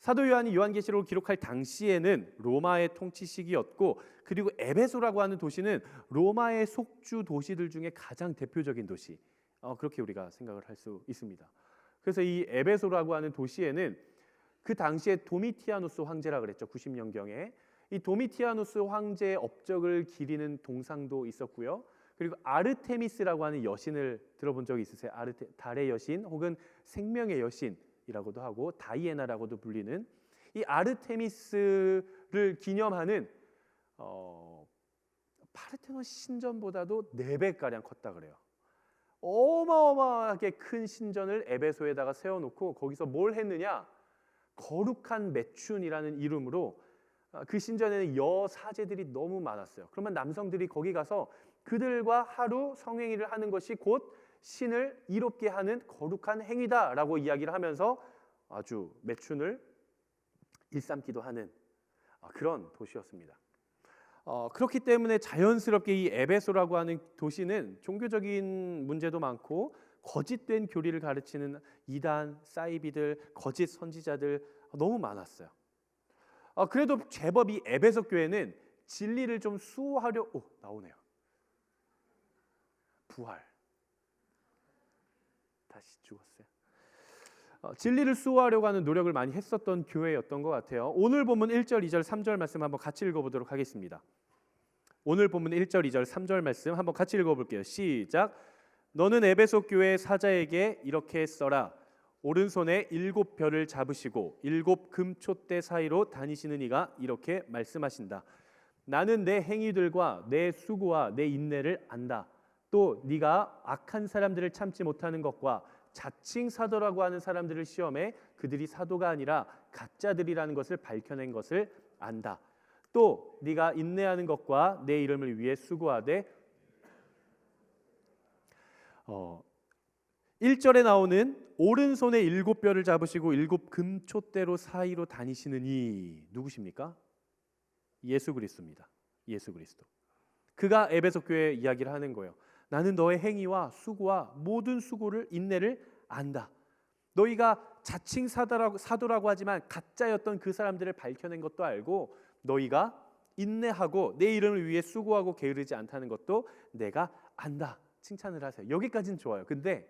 사도 요한이 요한계시록을 기록할 당시에는 로마의 통치 시기였고, 그리고 에베소라고 하는 도시는 로마의 속주 도시들 중에 가장 대표적인 도시, 그렇게 우리가 생각을 할 수 있습니다. 그래서 이 에베소라고 하는 도시에는 그 당시에 도미티아누스 황제라 그랬죠. 90년경에 이 도미티아누스 황제의 업적을 기리는 동상도 있었고요. 그리고 아르테미스라고 하는 여신을 들어본 적이 있으세요? 달의 여신 혹은 생명의 여신이라고도 하고 다이애나라고도 불리는 이 아르테미스를 기념하는 파르테논 신전보다도 4배가량 컸다 그래요. 어마어마하게 큰 신전을 에베소에다가 세워놓고 거기서 뭘 했느냐? 거룩한 매춘이라는 이름으로 그 신전에는 여사제들이 너무 많았어요. 그러면 남성들이 거기 가서 그들과 하루 성행위를 하는 것이 곧 신을 이롭게 하는 거룩한 행위다라고 이야기를 하면서 아주 매춘을 일삼기도 하는 그런 도시였습니다. 그렇기 때문에 자연스럽게 이 에베소라고 하는 도시는 종교적인 문제도 많고 거짓된 교리를 가르치는 이단, 사이비들, 거짓 선지자들 너무 많았어요. 그래도 제법 이 에베소 교회는 진리를 좀 수호하려 나오네요. 부활 다시 죽었어요. 진리를 수호하려고 하는 노력을 많이 했었던 교회였던 것 같아요. 오늘 본문 1절, 2절, 3절 말씀 한번 같이 읽어보도록 하겠습니다. 오늘 본문 1절, 2절, 3절 말씀 한번 같이 읽어볼게요. 시작. 너는 에베소 교회 사자에게 이렇게 써라. 오른손에 7별을 잡으시고 7 금촛대 사이로 다니시는 이가 이렇게 말씀하신다. 나는 내 행위들과 내 수고와 내 인내를 안다. 또 네가 악한 사람들을 참지 못하는 것과 자칭 사도라고 하는 사람들을 시험해 그들이 사도가 아니라 가짜들이라는 것을 밝혀낸 것을 안다. 또 네가 인내하는 것과 내 이름을 위해 수고하되 1절에 나오는 오른손에 7뼈를 잡으시고 7 금촛대로 사이로 다니시는 이 누구십니까? 예수 그리스도입니다. 예수 그리스도. 그가 에베소 교회에 이야기를 하는 거예요. 나는 너의 행위와 수고와 모든 수고를 인내를 안다. 너희가 자칭 사도라고 하지만 가짜였던 그 사람들을 밝혀낸 것도 알고 너희가 인내하고 내 이름을 위해 수고하고 게으르지 않다는 것도 내가 안다. 칭찬을 하세요. 여기까지는 좋아요. 근데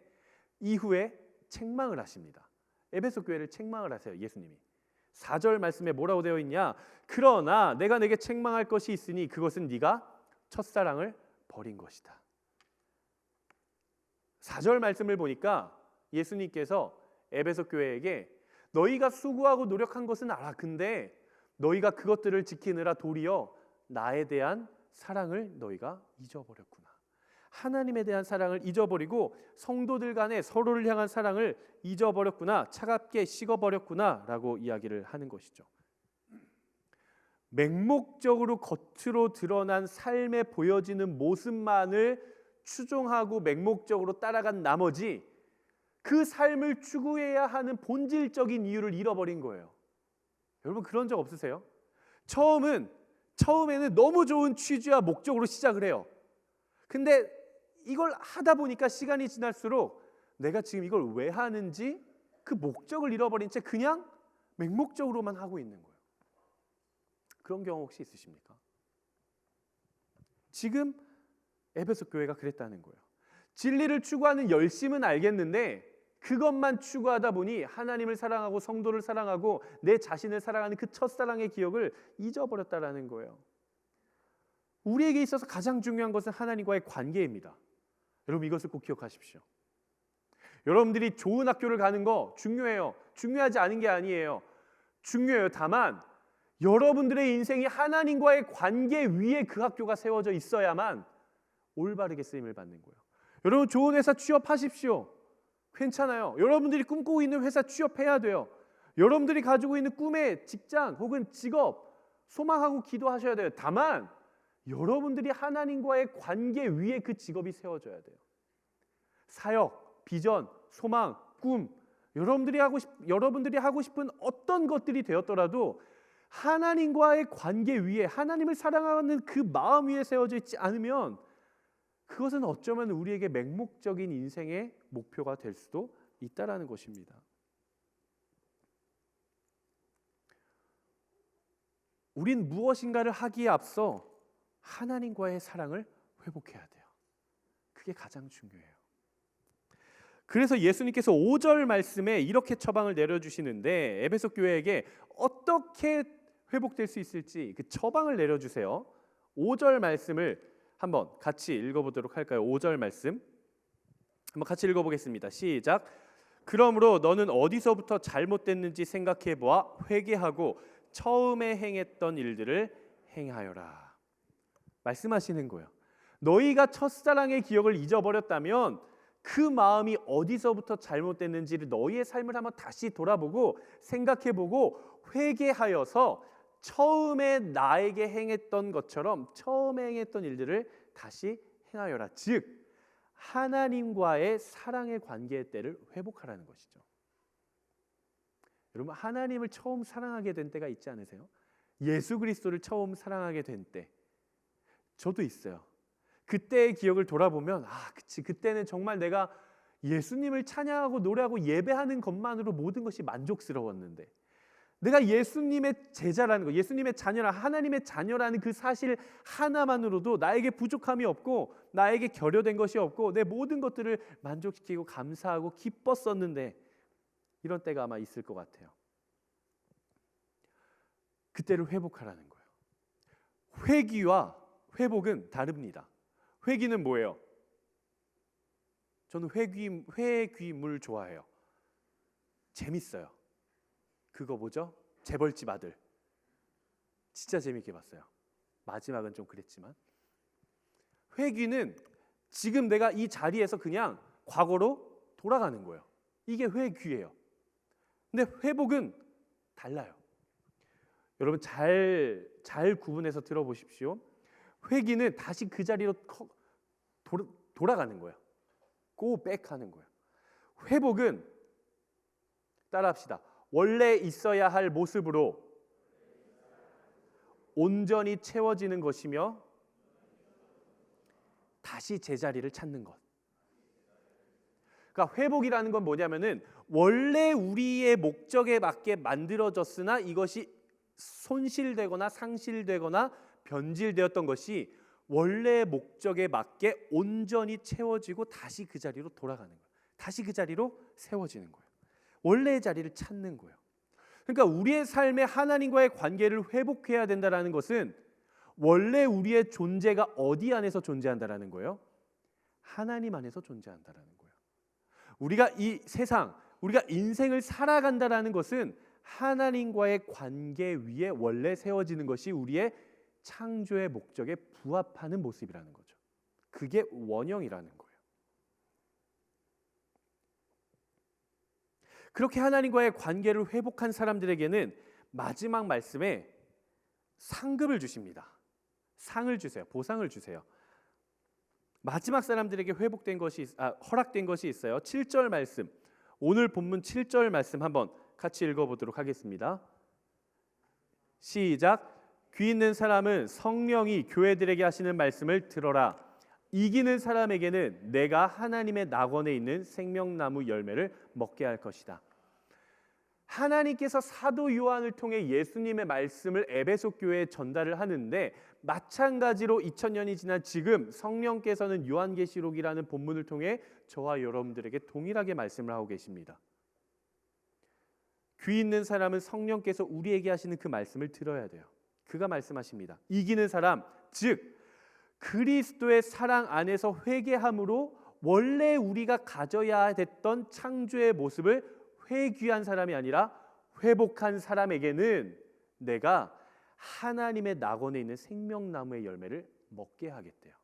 이후에 책망을 하십니다. 에베소 교회를 책망을 하세요. 예수님이 4절 말씀에 뭐라고 되어 있냐? 그러나 내가 내게 책망할 것이 있으니 그것은 네가 첫사랑을 버린 것이다. 4절 말씀을 보니까 예수님께서 에베소 교회에게 너희가 수고하고 노력한 것은 알아. 근데 너희가 그것들을 지키느라 도리어 나에 대한 사랑을 너희가 잊어버렸구나. 하나님에 대한 사랑을 잊어버리고 성도들 간에 서로를 향한 사랑을 잊어버렸구나. 차갑게 식어버렸구나 라고 이야기를 하는 것이죠. 맹목적으로 겉으로 드러난 삶에 보여지는 모습만을 추종하고 맹목적으로 따라간 나머지 그 삶을 추구해야 하는 본질적인 이유를 잃어버린 거예요. 여러분 그런 적 없으세요? 처음에는 너무 좋은 취지와 목적으로 시작을 해요. 근데 이걸 하다 보니까 시간이 지날수록 내가 지금 이걸 왜 하는지 그 목적을 잃어버린 채 그냥 맹목적으로만 하고 있는 거예요. 그런 경우 혹시 있으십니까? 지금 에베소 교회가 그랬다는 거예요. 진리를 추구하는 열심은 알겠는데 그것만 추구하다 보니 하나님을 사랑하고 성도를 사랑하고 내 자신을 사랑하는 그 첫사랑의 기억을 잊어버렸다라는 거예요. 우리에게 있어서 가장 중요한 것은 하나님과의 관계입니다. 여러분 이것을 꼭 기억하십시오. 여러분들이 좋은 학교를 가는 거 중요해요. 중요하지 않은 게 아니에요. 중요해요. 다만 여러분들의 인생이 하나님과의 관계 위에 그 학교가 세워져 있어야만 올바르게 쓰임을 받는 거예요. 여러분 좋은 회사 취업하십시오. 괜찮아요. 여러분들이 꿈꾸고 있는 회사 취업해야 돼요. 여러분들이 가지고 있는 꿈의 직장 혹은 직업 소망하고 기도하셔야 돼요. 다만 여러분들이 하나님과의 관계 위에 그 직업이 세워져야 돼요. 사역, 비전, 소망, 꿈 여러분들이 하고 싶은 어떤 것들이 되었더라도 하나님과의 관계 위에 하나님을 사랑하는 그 마음 위에 세워져 있지 않으면 그것은 어쩌면 우리에게 맹목적인 인생의 목표가 될 수도 있다라는 것입니다. 우린 무엇인가를 하기에 앞서 하나님과의 사랑을 회복해야 돼요. 그게 가장 중요해요. 그래서 예수님께서 5절 말씀에 이렇게 처방을 내려주시는데 에베소 교회에게 어떻게 회복될 수 있을지 그 처방을 내려주세요. 5절 말씀을 한번 같이 읽어보도록 할까요? 5절 말씀 한번 같이 읽어보겠습니다. 시작. 그러므로 너는 어디서부터 잘못됐는지 생각해 보아 회개하고 처음에 행했던 일들을 행하여라. 말씀하시는 거예요. 너희가 첫사랑의 기억을 잊어버렸다면 그 마음이 어디서부터 잘못됐는지를 너희의 삶을 한번 다시 돌아보고 생각해보고 회개하여서 처음에 나에게 행했던 것처럼 처음에 행했던 일들을 다시 행하여라. 즉 하나님과의 사랑의 관계의 때를 회복하라는 것이죠. 여러분 하나님을 처음 사랑하게 된 때가 있지 않으세요? 예수 그리스도를 처음 사랑하게 된 때 저도 있어요. 그때의 기억을 돌아보면 그치 그때는 정말 내가 예수님을 찬양하고 노래하고 예배하는 것만으로 모든 것이 만족스러웠는데 내가 예수님의 제자라는 거, 예수님의 자녀라 하나님의 자녀라는 그 사실 하나만으로도 나에게 부족함이 없고 나에게 결여된 것이 없고 내 모든 것들을 만족시키고 감사하고 기뻤었는데 이런 때가 아마 있을 것 같아요. 그때를 회복하라는 거예요. 회귀와 회복은 다릅니다. 회귀는 뭐예요? 저는 회귀물 좋아해요. 재밌어요. 그거 뭐죠? 재벌집 아들. 진짜 재밌게 봤어요. 마지막은 좀 그랬지만 회귀는 지금 내가 이 자리에서 그냥 과거로 돌아가는 거예요. 이게 회귀예요. 근데 회복은 달라요. 여러분 잘 구분해서 들어보십시오. 회귀는 다시 그 자리로 돌아가는 거예요. go back 하는 거예요. 회복은 따라합시다. 원래 있어야 할 모습으로 온전히 채워지는 것이며 다시 제자리를 찾는 것. 그러니까 회복이라는 건 뭐냐면은 원래 우리의 목적에 맞게 만들어졌으나 이것이 손실되거나 상실되거나 변질되었던 것이 원래의 목적에 맞게 온전히 채워지고 다시 그 자리로 돌아가는 거예요. 다시 그 자리로 세워지는 거예요. 원래의 자리를 찾는 거예요. 그러니까 우리의 삶에 하나님과의 관계를 회복해야 된다는 것은 원래 우리의 존재가 어디 안에서 존재한다는 거예요? 하나님 안에서 존재한다는 거예요. 우리가 이 세상, 우리가 인생을 살아간다는 것은 하나님과의 관계 위에 원래 세워지는 것이 우리의 창조의 목적에 부합하는 모습이라는 거죠. 그게 원형이라는 거예요. 그렇게 하나님과의 관계를 회복한 사람들에게는 마지막 말씀에 상급을 주십니다. 상을 주세요. 보상을 주세요. 마지막 사람들에게 허락된 것이 있어요. 7절 말씀. 오늘 본문 7절 말씀 한번 같이 읽어보도록 하겠습니다. 시작. 귀 있는 사람은 성령이 교회들에게 하시는 말씀을 들어라. 이기는 사람에게는 내가 하나님의 낙원에 있는 생명나무 열매를 먹게 할 것이다. 하나님께서 사도 요한을 통해 예수님의 말씀을 에베소 교회에 전달을 하는데 마찬가지로 2000년이 지난 지금 성령께서는 요한계시록이라는 본문을 통해 저와 여러분들에게 동일하게 말씀을 하고 계십니다. 귀 있는 사람은 성령께서 우리에게 하시는 그 말씀을 들어야 돼요. 그가 말씀하십니다. 이기는 사람, 즉 그리스도의 사랑 안에서 회개함으로 원래 우리가 가져야 됐던 창조의 모습을 회귀한 사람이 아니라 회복한 사람에게는 내가 하나님의 낙원에 있는 생명나무의 열매를 먹게 하겠대요.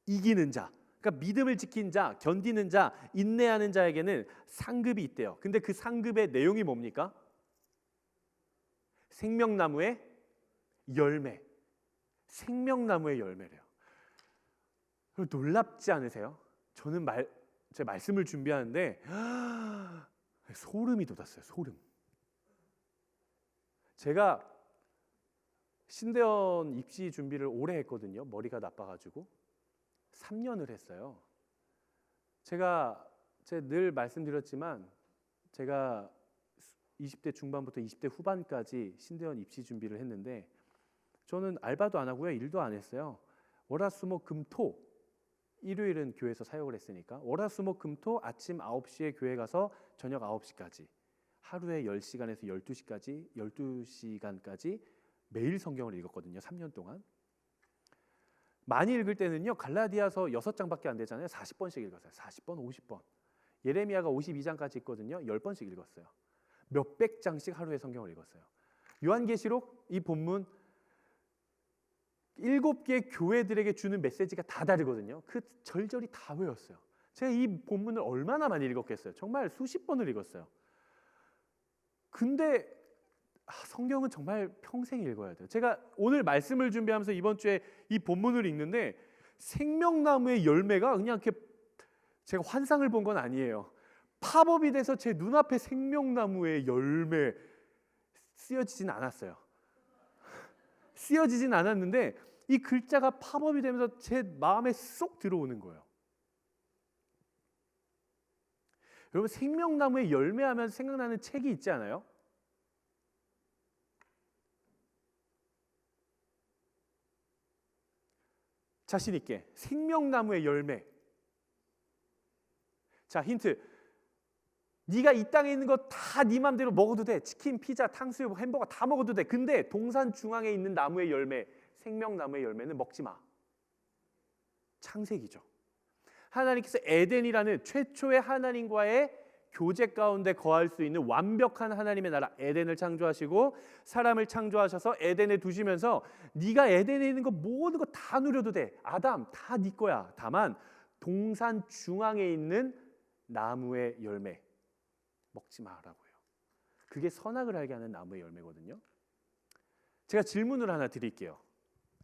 이기는 자, 그러니까 믿음을 지킨 자, 견디는 자, 인내하는 자에게는 상급이 있대요. 근데 그 상급의 내용이 뭡니까? 생명나무의 열매. 생명나무의 열매래요. 놀랍지 않으세요? 저는 제 말씀을 준비하는데 소름이 돋았어요. 소름. 제가 신대원 입시 준비를 오래 했거든요. 머리가 나빠가지고 3년을 했어요. 제가 늘 말씀드렸지만 제가 20대 중반부터 20대 후반까지 신대원 입시 준비를 했는데 저는 알바도 안 하고요. 일도 안 했어요. 월화수목금토 일요일은 교회에서 사역을 했으니까 월화수목금토 아침 9시에 교회 가서 저녁 9시까지 하루에 10시간에서 12시간까지 매일 성경을 읽었거든요. 3년 동안. 많이 읽을 때는요. 갈라디아서 6장밖에 안 되잖아요. 40번씩 읽었어요. 40번, 50번. 예레미야가 52장까지 있거든요. 10번씩 읽었어요. 몇백 장씩 하루에 성경을 읽었어요. 요한계시록 이 본문 7개 교회들에게 주는 메시지가 다 다르거든요. 그 절절히 다 외웠어요. 제가 이 본문을 얼마나 많이 읽었겠어요. 정말 수십 번을 읽었어요. 근데 성경은 정말 평생 읽어야 돼요. 제가 오늘 말씀을 준비하면서 이번 주에 이 본문을 읽는데 생명나무의 열매가 그냥 이렇게 제가 환상을 본 건 아니에요. 팝업이 돼서 제 눈앞에 생명나무의 열매 쓰여지진 않았어요. 쓰여지진 않았는데 이 글자가 팝업이 되면서 제 마음에 쏙 들어오는 거예요. 여러분 생명나무의 열매하면 생각나는 책이 있지 않아요? 자신 있게 생명나무의 열매. 자 힌트. 네가 이 땅에 있는 거 다 네 맘대로 먹어도 돼. 치킨, 피자, 탕수육, 햄버거 다 먹어도 돼. 근데 동산 중앙에 있는 나무의 열매, 생명나무의 열매는 먹지 마. 창세기죠. 하나님께서 에덴이라는 최초의 하나님과의 교제 가운데 거할 수 있는 완벽한 하나님의 나라 에덴을 창조하시고 사람을 창조하셔서 에덴에 두시면서 네가 에덴에 있는 거 모든 거 다 누려도 돼. 아담 다 네 거야. 다만 동산 중앙에 있는 나무의 열매 먹지 마라고요. 그게 선악을 알게 하는 나무의 열매거든요. 제가 질문을 하나 드릴게요.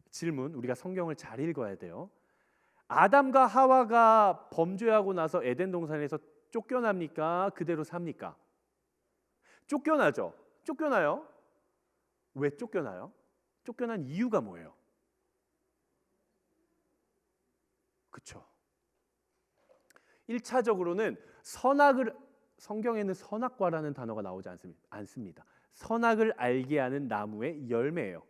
질문, 우리가 성경을 잘 읽어야 돼요. 아담과 하와가 범죄하고 나서 에덴 동산에서 쫓겨납니까? 그대로 삽니까? 쫓겨나죠. 쫓겨나요. 왜 쫓겨나요? 쫓겨난 이유가 뭐예요? 그렇죠. 1차적으로는 성경에는 선악과라는 단어가 나오지 않습니다. 선악을 알게 하는 나무의 열매예요.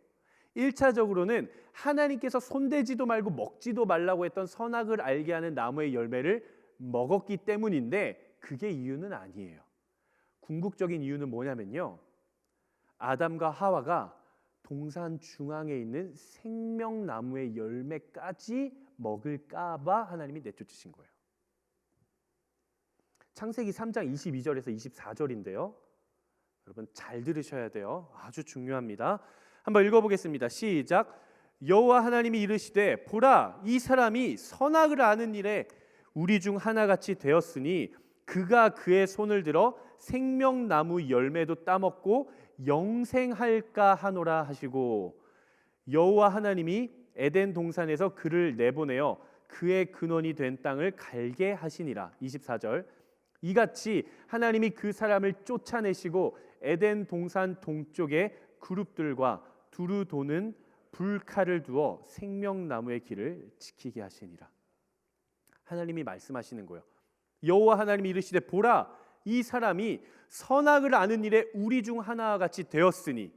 1차적으로는 하나님께서 손대지도 말고 먹지도 말라고 했던 선악을 알게 하는 나무의 열매를 먹었기 때문인데 그게 이유는 아니에요. 궁극적인 이유는 뭐냐면요. 아담과 하와가 동산 중앙에 있는 생명나무의 열매까지 먹을까 봐 하나님이 내쫓으신 거예요. 창세기 3장 22절에서 24절인데요. 여러분 잘 들으셔야 돼요. 아주 중요합니다. 한번 읽어보겠습니다. 시작. 여호와 하나님이 이르시되 보라 이 사람이 선악을 아는 일에 우리 중 하나같이 되었으니 그가 그의 손을 들어 생명나무 열매도 따먹고 영생할까 하노라 하시고 여호와 하나님이 에덴 동산에서 그를 내보내어 그의 근원이 된 땅을 갈게 하시니라. 24절. 이같이 하나님이 그 사람을 쫓아내시고 에덴 동산 동쪽에 그룹들과 두루 도는 불칼을 두어 생명나무의 길을 지키게 하시니라. 하나님이 말씀하시는 거예요. 여호와 하나님이 이르시되 보라 이 사람이 선악을 아는 일에 우리 중 하나와 같이 되었으니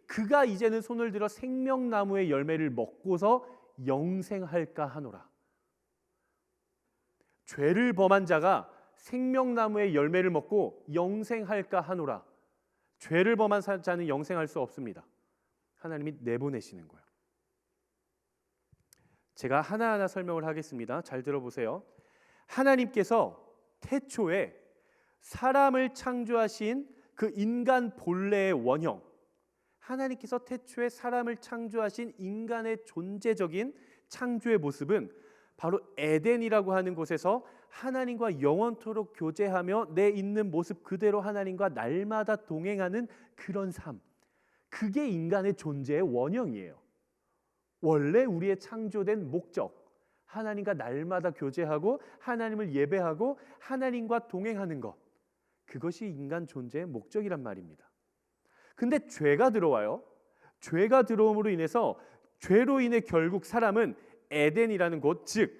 그가 이제는 손을 들어 생명나무의 열매를 먹고서 영생할까 하노라. 죄를 범한 자가 생명나무의 열매를 먹고 영생할까 하노라. 죄를 범한 자는 영생할 수 없습니다. 하나님이 내보내시는 거예요. 제가 하나하나 설명을 하겠습니다. 잘 들어보세요. 하나님께서 태초에 사람을 창조하신 그 인간 본래의 원형, 하나님께서 태초에 사람을 창조하신 인간의 존재적인 창조의 모습은 바로 에덴이라고 하는 곳에서 하나님과 영원토록 교제하며 내 있는 모습 그대로 하나님과 날마다 동행하는 그런 삶, 그게 인간의 존재의 원형이에요. 원래 우리의 창조된 목적, 하나님과 날마다 교제하고 하나님을 예배하고 하나님과 동행하는 것, 그것이 인간 존재의 목적이란 말입니다. 근데 죄가 들어와요. 죄가 들어옴으로 인해서 죄로 인해 결국 사람은 에덴이라는 곳, 즉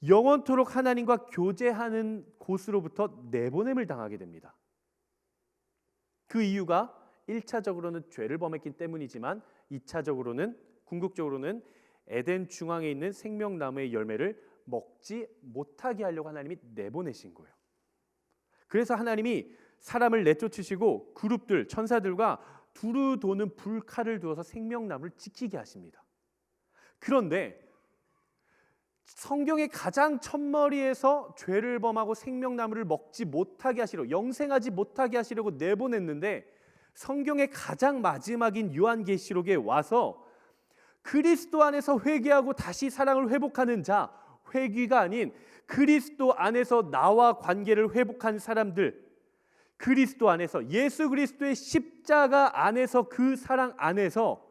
영원토록 하나님과 교제하는 곳으로부터 내보냄을 당하게 됩니다. 그 이유가 1차적으로는 죄를 범했기 때문이지만 2차적으로는 궁극적으로는 에덴 중앙에 있는 생명나무의 열매를 먹지 못하게 하려고 하나님이 내보내신 거예요. 그래서 하나님이 사람을 내쫓으시고 그룹들 천사들과 두루 도는 불칼을 두어서 생명나무를 지키게 하십니다. 그런데 성경의 가장 첫머리에서 죄를 범하고 생명나무를 먹지 못하게 하시려고, 영생하지 못하게 하시려고 내보냈는데, 성경의 가장 마지막인 요한계시록에 와서 그리스도 안에서 회개하고 다시 사랑을 회복하는 자, 회귀가 아닌 그리스도 안에서 나와 관계를 회복한 사람들, 그리스도 안에서 예수 그리스도의 십자가 안에서 그 사랑 안에서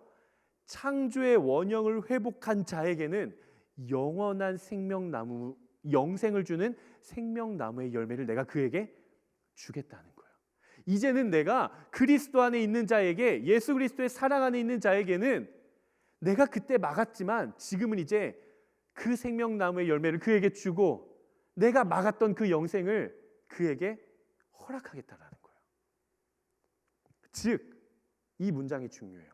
창조의 원형을 회복한 자에게는 영원한 생명나무, 영생을 주는 생명나무의 열매를 내가 그에게 주겠다는 거예요. 이제는 내가 그리스도 안에 있는 자에게, 예수 그리스도의 사랑 안에 있는 자에게는 내가 그때 막았지만 지금은 이제 그 생명나무의 열매를 그에게 주고 내가 막았던 그 영생을 그에게 허락하겠다라는 거예요. 즉, 이 문장이 중요해요.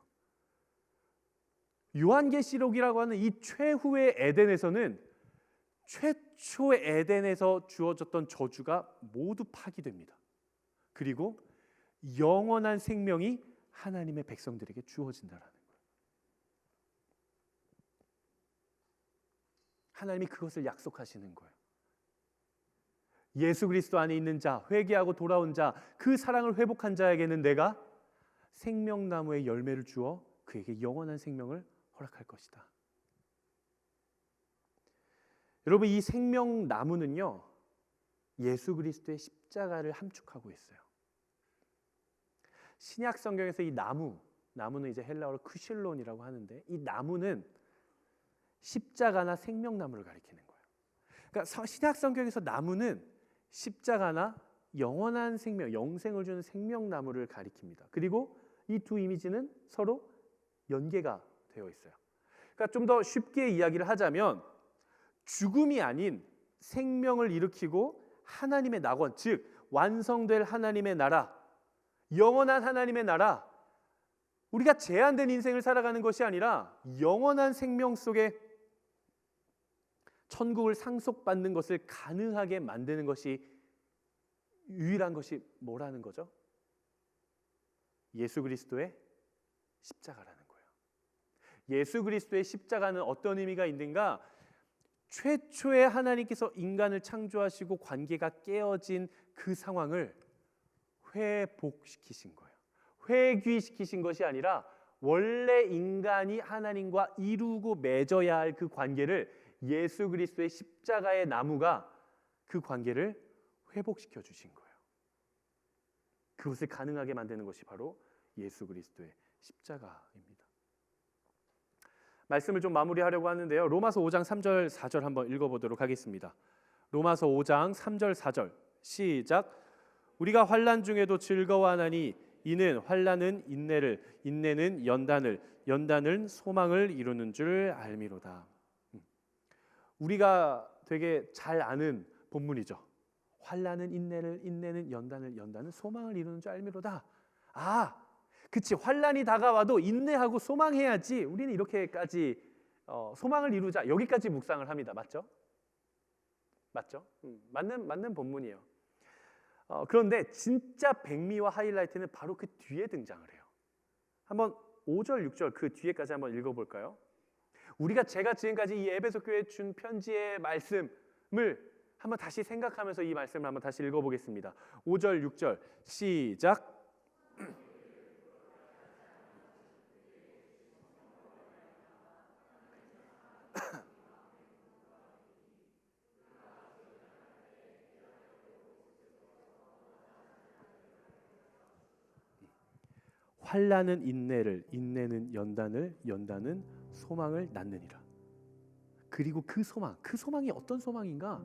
요한계시록이라고 하는 이 최후의 에덴에서는 최초의 에덴에서 주어졌던 저주가 모두 파기됩니다. 그리고 영원한 생명이 하나님의 백성들에게 주어진다라는 거예요. 하나님이 그것을 약속하시는 거예요. 예수 그리스도 안에 있는 자, 회개하고 돌아온 자, 그 사랑을 회복한 자에게는 내가 생명나무의 열매를 주어 그에게 영원한 생명을 허락할 것이다. 여러분, 이 생명나무는요, 예수 그리스도의 십자가를 함축하고 있어요. 신약 성경에서 이 나무는 이제 헬라어로 크실론이라고 하는데, 이 나무는 십자가나 생명나무를 가리키는 거예요. 그러니까 신약 성경에서 나무는 십자가나 영원한 생명, 영생을 주는 생명나무를 가리킵니다. 그리고 이 두 이미지는 서로 연계가 되어 있어요. 그러니까 좀 더 쉽게 이야기를 하자면 죽음이 아닌 생명을 일으키고 하나님의 낙원, 즉 완성될 하나님의 나라, 영원한 하나님의 나라, 우리가 제한된 인생을 살아가는 것이 아니라 영원한 생명 속에 천국을 상속받는 것을 가능하게 만드는 것이 유일한 것이 뭐라는 거죠? 예수 그리스도의 십자가라는 거예요. 예수 그리스도의 십자가는 어떤 의미가 있는가? 최초의 하나님께서 인간을 창조하시고 관계가 깨어진 그 상황을 회복시키신 거예요. 회귀시키신 것이 아니라 원래 인간이 하나님과 이루고 맺어야 할 그 관계를 예수 그리스도의 십자가의 나무가 그 관계를 회복시켜 주신 거예요. 그것을 가능하게 만드는 것이 바로 예수 그리스도의 십자가입니다. 말씀을 좀 마무리하려고 하는데요. 로마서 5장 3절 4절 한번 읽어보도록 하겠습니다. 로마서 5장 3절 4절 시작. 우리가 환난 중에도 즐거워하나니 이는 환난은 인내를, 인내는 연단을, 연단은 소망을 이루는 줄 알미로다. 우리가 되게 잘 아는 본문이죠. 환난은 인내를, 인내는 연단을, 연단은 소망을 이루는 줄 알미로다. 아, 그치, 환난이 다가와도 인내하고 소망해야지 우리는 이렇게까지 소망을 이루자, 여기까지 묵상을 합니다. 맞죠? 맞죠? 맞는 본문이에요. 그런데 진짜 백미와 하이라이트는 바로 그 뒤에 등장을 해요. 한번 5절, 6절 그 뒤에까지 한번 읽어볼까요? 제가 지금까지 이 에베소 교회에 준 편지의 말씀을 한번 다시 생각하면서 이 말씀을 한번 다시 읽어보겠습니다. 5절, 6절 시작. 환난은 인내를, 인내는 연단을, 연단은 소망을 낳느니라. 그리고 그 소망이 어떤 소망인가?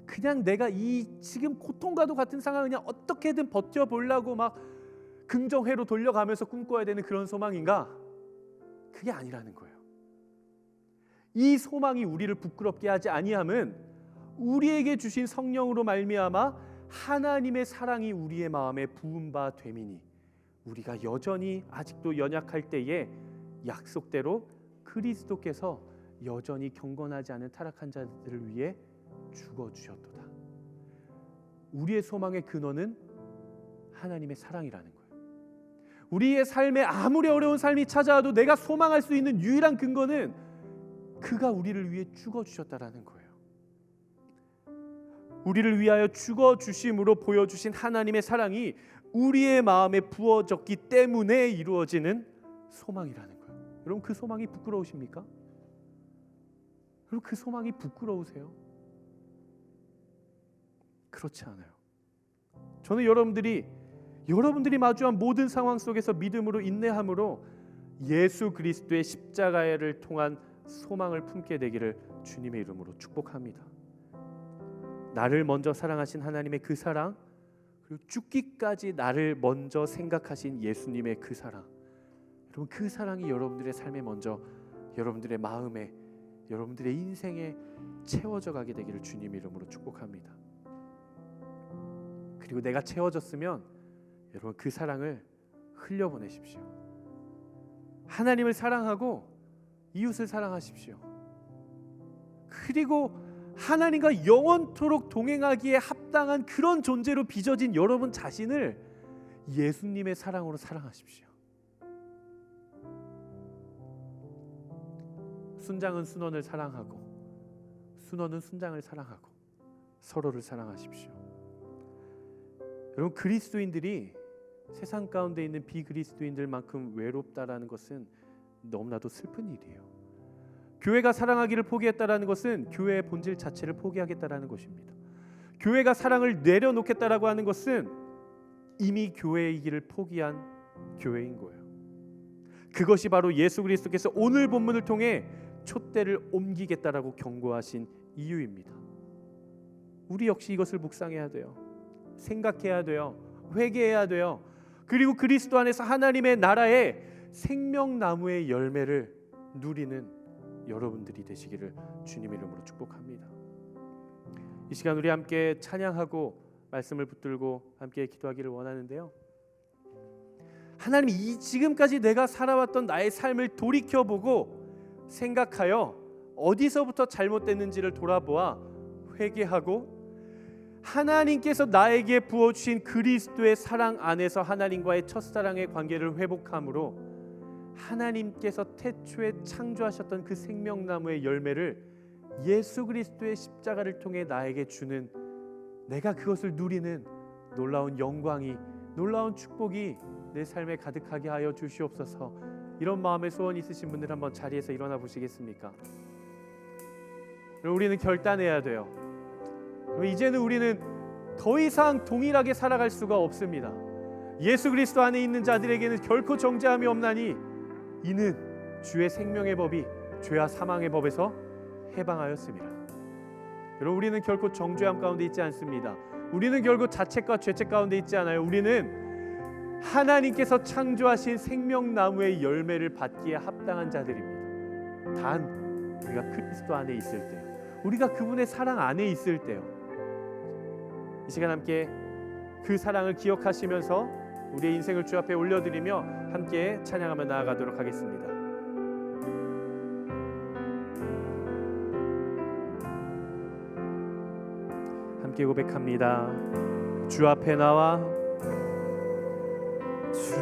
그냥 내가 이 지금 고통과도 같은 상황을 그냥 어떻게든 버텨보려고 막 긍정회로 돌려가면서 꿈꿔야 되는 그런 소망인가? 그게 아니라는 거예요. 이 소망이 우리를 부끄럽게 하지 아니함은 우리에게 주신 성령으로 말미암아 하나님의 사랑이 우리의 마음에 부은 바 됨이니 우리가 여전히 아직도 연약할 때에 약속대로 그리스도께서 여전히 경건하지 않은 타락한 자들을 위해 죽어주셨도다. 우리의 소망의 근원은 하나님의 사랑이라는 거예요. 우리의 삶에 아무리 어려운 삶이 찾아와도 내가 소망할 수 있는 유일한 근거는 그가 우리를 위해 죽어주셨다라는 거예요. 우리를 위하여 죽어주심으로 보여주신 하나님의 사랑이 우리의 마음에 부어졌기 때문에 이루어지는 소망이라는 거예요. 여러분, 그 소망이 부끄러우십니까? 여러분, 그 소망이 부끄러우세요? 그렇지 않아요. 저는 여러분들이 마주한 모든 상황 속에서 믿음으로 인내함으로 예수 그리스도의 십자가를 통한 소망을 품게 되기를 주님의 이름으로 축복합니다. 나를 먼저 사랑하신 하나님의 그 사랑, 그리고 죽기까지 나를 먼저 생각하신 예수님의 그 사랑, 여러분, 그 사랑이 여러분들의 삶에 먼저, 여러분들의 마음에, 여러분들의 인생에 채워져 가게 되기를 주님의 이름으로 축복합니다. 그리고 내가 채워졌으면 여러분, 그 사랑을 흘려보내십시오. 하나님을 사랑하고 이웃을 사랑하십시오. 그리고 하나님과 영원토록 동행하기에 합당한 그런 존재로 빚어진 여러분 자신을 예수님의 사랑으로 사랑하십시오. 순장은 순원을 사랑하고 순원은 순장을 사랑하고 서로를 사랑하십시오. 여러분, 그리스도인들이 세상 가운데 있는 비그리스도인들만큼 외롭다라는 것은 너무나도 슬픈 일이에요. 교회가 사랑하기를 포기했다라는 것은 교회의 본질 자체를 포기하겠다라는 것입니다. 교회가 사랑을 내려놓겠다라고 하는 것은 이미 교회의 길을 포기한 교회인 거예요. 그것이 바로 예수 그리스도께서 오늘 본문을 통해 촛대를 옮기겠다라고 경고하신 이유입니다. 우리 역시 이것을 묵상해야 돼요. 생각해야 돼요. 회개해야 돼요. 그리고 그리스도 안에서 하나님의 나라의 생명나무의 열매를 누리는 여러분들이 되시기를 주님의 이름으로 축복합니다. 이 시간 우리 함께 찬양하고 말씀을 붙들고 함께 기도하기를 원하는데요. 하나님, 이 지금까지 내가 살아왔던 나의 삶을 돌이켜보고 생각하여 어디서부터 잘못됐는지를 돌아보아 회개하고 하나님께서 나에게 부어주신 그리스도의 사랑 안에서 하나님과의 첫사랑의 관계를 회복함으로 하나님께서 태초에 창조하셨던 그 생명나무의 열매를 예수 그리스도의 십자가를 통해 나에게 주는, 내가 그것을 누리는 놀라운 영광이, 놀라운 축복이 내 삶에 가득하게 하여 주시옵소서. 이런 마음의 소원이 있으신 분들 한번 자리에서 일어나 보시겠습니까? 우리는 결단해야 돼요. 이제는 우리는 더 이상 동일하게 살아갈 수가 없습니다. 예수 그리스도 안에 있는 자들에게는 결코 정죄함이 없나니 이는 주의 생명의 법이 죄와 사망의 법에서 해방하였습니다. 여러분, 우리는 결코 정죄함 가운데 있지 않습니다. 우리는 결코 자책과 죄책 가운데 있지 않아요. 우리는 하나님께서 창조하신 생명나무의 열매를 받기에 합당한 자들입니다. 단 우리가 그리스도 안에 있을 때요, 우리가 그분의 사랑 안에 있을 때요. 이 시간 함께 그 사랑을 기억하시면서 우리의 인생을 주 앞에 올려드리며 함께 찬양하며 나아가도록 하겠습니다. 함께 고백합니다. 주 앞에 나와, 주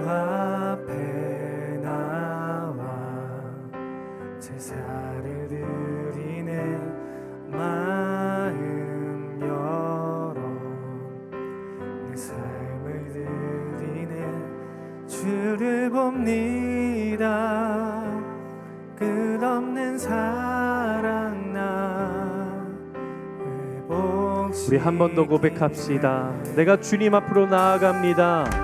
앞에 나와 제사를 드리는 마음 열어 내 삶을 드리는 주를 봅니다. 끝없는 사랑 나 회복시. 우리 한 번 더 고백합시다. 내가 주님 앞으로 나아갑니다.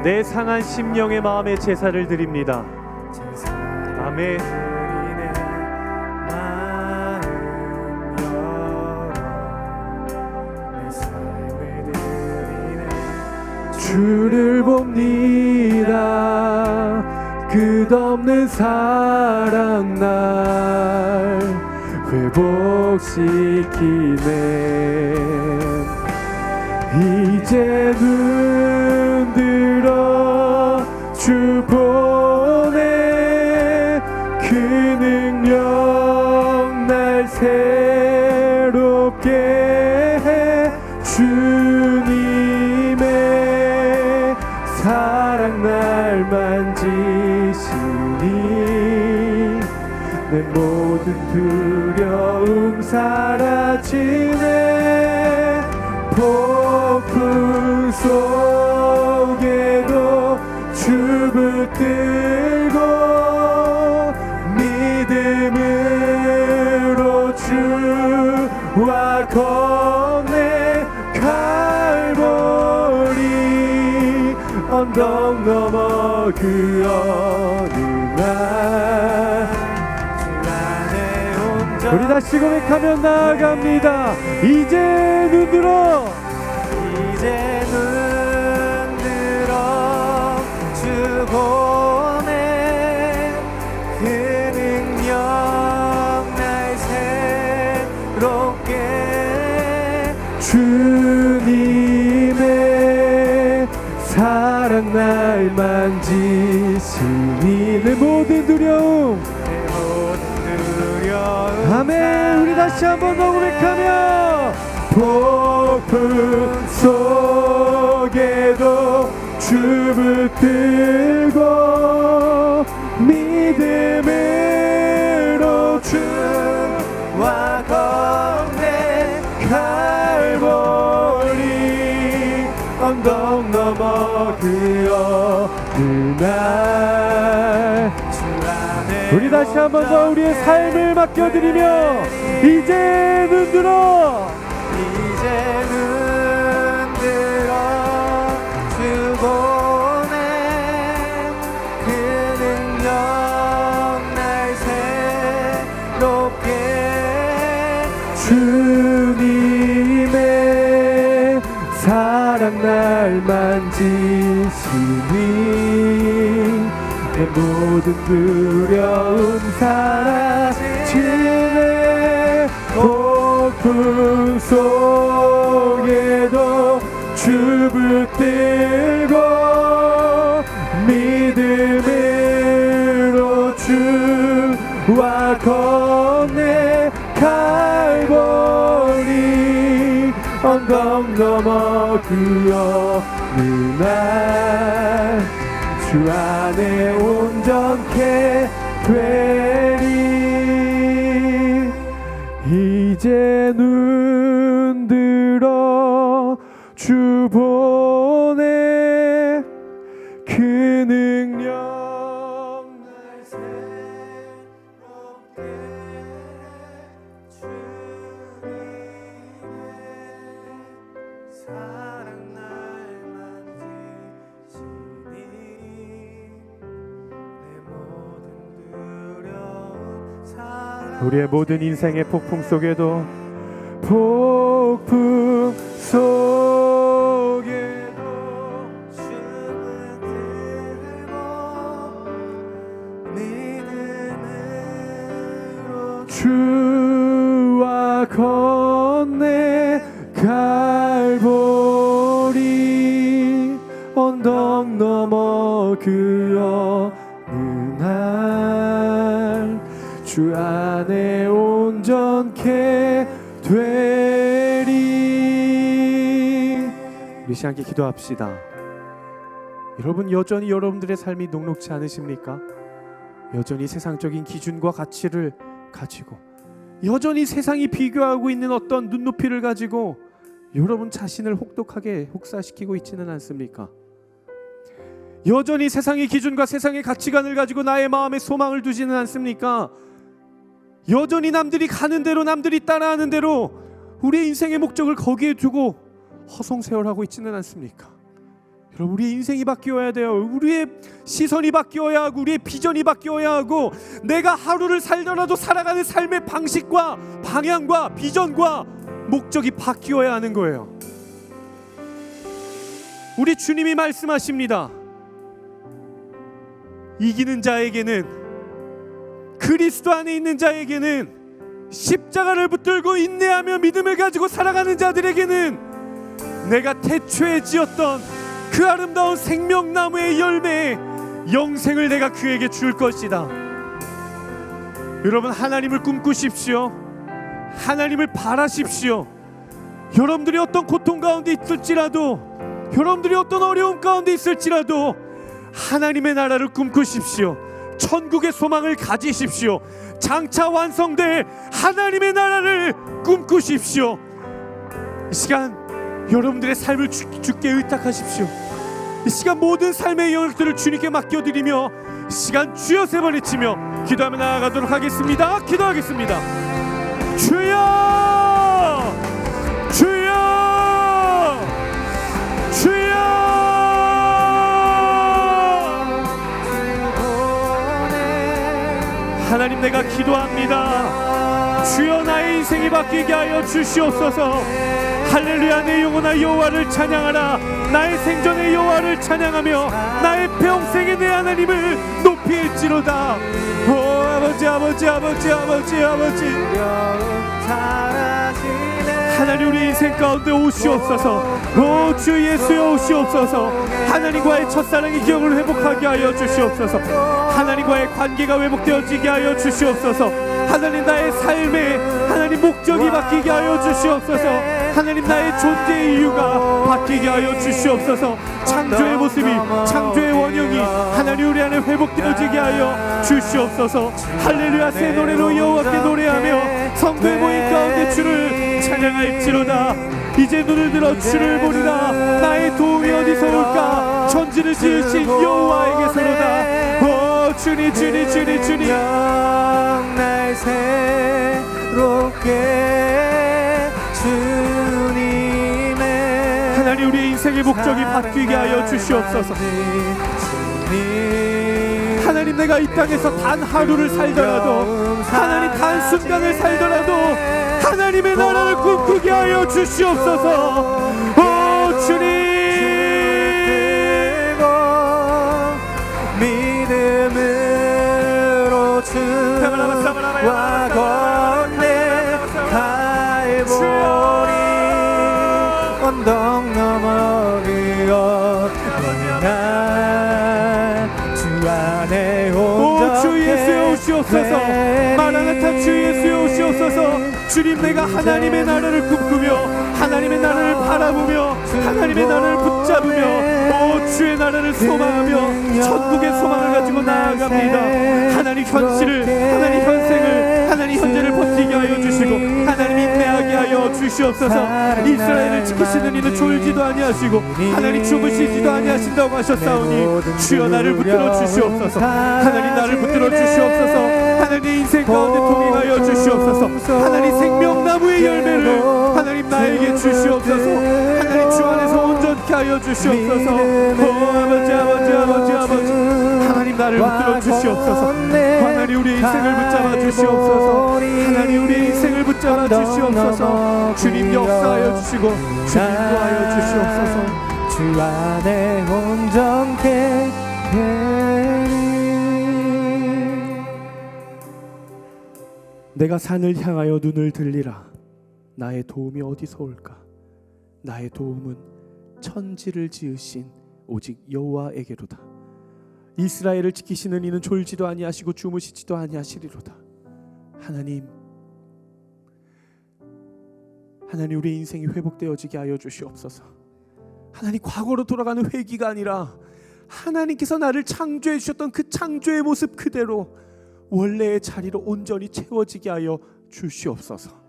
내 상한 심령의 마음에 제사를 드립니다. 아멘. 주를 봅니다. 끝없는 사랑 날 회복시키네. 이제 눈 들어 주 보내. 그 능력 날 새롭게 해. 주님의 사랑 날 만지시니 내 모든 두려움 사라지네. 폭풍 속에도 주 붙들고 믿음으로 주와 건네. 갈보리 언덕 넘어 그 어느 날 우리 다시 고백하며 나아갑니다. 이제 눈 들어. 이제 눈 들어 주 보내. 그 능력 날 새롭게. 주님의 사랑 날 만지시니 내 모든 두려움. 아멘. 우리 다시 한번 더 고백하며 폭풍 속에도 주 붙들고 믿음으로 주와 건네. 갈보리 언덕 넘어 그 어느 날 우리 다시 한 번 더 우리의 삶을 맡겨드리며 이제 눈 들어. 이제 눈 들어 주 보내. 그 능력 날 새롭게. 주님의 사랑 날 만지시니 내 모든 두려움 사라지네. 폭풍 속에도 주 붙들고 믿음으로 주와 건네. 갈보리 언덕 넘어 그 어느 날 주 안에 온전케 되리. 이제 눈 들어 주 보내. 그 능력 날 새롭게. 주님의 사랑 날 우리의 모든 인생의 폭풍 속에도 폭풍 속에도 주를 들고 믿음으로 주와 건네. 갈보리 언덕 넘어 그 어느 날 주 안에 온전케 되리. 우리 시간 함께 기도합시다. 여러분 여전히 여러분들의 삶이 녹록지 않으십니까? 여전히 세상적인 기준과 가치를 가지고 여전히 세상이 비교하고 있는 어떤 눈높이를 가지고 여러분 자신을 혹독하게 혹사시키고 있지는 않습니까? 여전히 세상의 기준과 세상의 가치관을 가지고 나의 마음에 소망을 두지는 않습니까? 여전히 남들이 가는 대로 남들이 따라하는 대로 우리의 인생의 목적을 거기에 두고 허송세월하고 있지는 않습니까? 여러분 우리의 인생이 바뀌어야 돼요. 우리의 시선이 바뀌어야 하고 우리의 비전이 바뀌어야 하고 내가 하루를 살더라도 살아가는 삶의 방식과 방향과 비전과 목적이 바뀌어야 하는 거예요. 우리 주님이 말씀하십니다. 이기는 자에게는, 그리스도 안에 있는 자에게는, 십자가를 붙들고 인내하며 믿음을 가지고 살아가는 자들에게는 내가 태초에 지었던 그 아름다운 생명나무의 열매, 영생을 내가 그에게 줄 것이다. 여러분, 하나님을 꿈꾸십시오. 하나님을 바라십시오. 여러분들이 어떤 고통 가운데 있을지라도, 여러분들이 어떤 어려움 가운데 있을지라도 하나님의 나라를 꿈꾸십시오. 천국의 소망을 가지십시오. 장차 완성될 하나님의 나라를 꿈꾸십시오. 이 시간 여러분들의 삶을 주께 의탁하십시오. 이 시간 모든 삶의 영역들을 주님께 맡겨드리며 이 시간 주여 세 번 외치며 기도하며 나아가도록 하겠습니다. 기도하겠습니다. 주여, 주여, 주여. 하나님, 내가 기도합니다. 주여, 나의 인생이 바뀌게 하여 주시옵소서. 할렐루야. 내 영혼아 여호와를 찬양하라. 나의 생전의 여호와를 찬양하며 나의 평생에 내 하나님을 높일지로다. 오 아버지, 아버지, 아버지, 아버지, 아버지, 하나님, 우리 인생 가운데 오시옵소서. 오 주 예수여 오시옵소서. 하나님과의 첫사랑의 기억을 회복하게 하여 주시옵소서. 하나님과의 관계가 회복되어지게 하여 주시옵소서. 하나님, 나의 삶에 하나님 목적이 바뀌게 하여 주시옵소서. 하나님, 나의 존재의 이유가 바뀌게 하여 주시옵소서. 창조의 모습이, 창조의 원형이 하나님 우리 안에 회복되어지게 하여 주시옵소서. 할렐루야. 새 노래로 여호와께 노래하며 성도의 모임 가운데 주를 찬양할지로다. 이제 눈을 들어 주를 보리라. 나의 도움이 어디서 올까? 천지를 지으신 여호와에게서로다. 오 주님, 주님, 주님, 주님, 날 새롭게 주님의 하나님, 우리의 인생의 목적이 바뀌게 하여 주시옵소서. 하나님, 내가 이 땅에서 단 하루를 살더라도, 하나님 단 순간을 살더라도 하나님의 나라를 꿈꾸게 하여 주시옵소서. 오 주님, 믿음으로 주와 건네 갈보리 언덕 너머 그어 주 안에 온전케. 주 예수여 오시옵소서. 마라나타 주 예수여 오시옵소서. 주님, 내가 하나님의 나라를 꿈꾸며 하나님의 나라를 바라보며 하나님의 나라를 붙잡으며 오 주의 나라를 소망하며 천국의 소망을 가지고 나아갑니다. 하나님 현실을, 하나님 현생을, 하나님 현재를 버티게 하여 주시고 하나님 인내하게 하여 주시옵소서. 이스라엘을 지키시는 이는 졸지도 아니하시고 하나님 주무시지도 아니하신다고 하셨사오니 주여 나를 붙들어 주시옵소서. 하나님 나를 붙들어 주시옵소서. 하나님 인생 가운데 통행하여 주시옵소서. 하나님 생명나무의 열매를 하나님 나에게 주시옵소서. 하나님 주 안에서 온전케 하여 주시옵소서. 오 아버지, 아버지, 아버지, 아버지, 하나님 나를 붙들어 주시옵소서. 하나님 우리의 인생을 붙잡아 주시옵소서. 하나님 우리의 인생을 붙잡아 주시옵소서. 주님 역사하여 주시고 주님 구하여 주시옵소서. 주 안에 온전케 되리. 내가 산을 향하여 눈을 들리라. 나의 도움이 어디서 올까? 나의 도움은 천지를 지으신 오직 여호와에게로다. 이스라엘을 지키시는 이는 졸지도 아니하시고 주무시지도 아니하시리로다. 하나님, 하나님 우리의 인생이 회복되어지게 하여 주시옵소서. 하나님, 과거로 돌아가는 회귀가 아니라 하나님께서 나를 창조해 주셨던 그 창조의 모습 그대로 원래의 자리로 온전히 채워지게 하여 주시옵소서.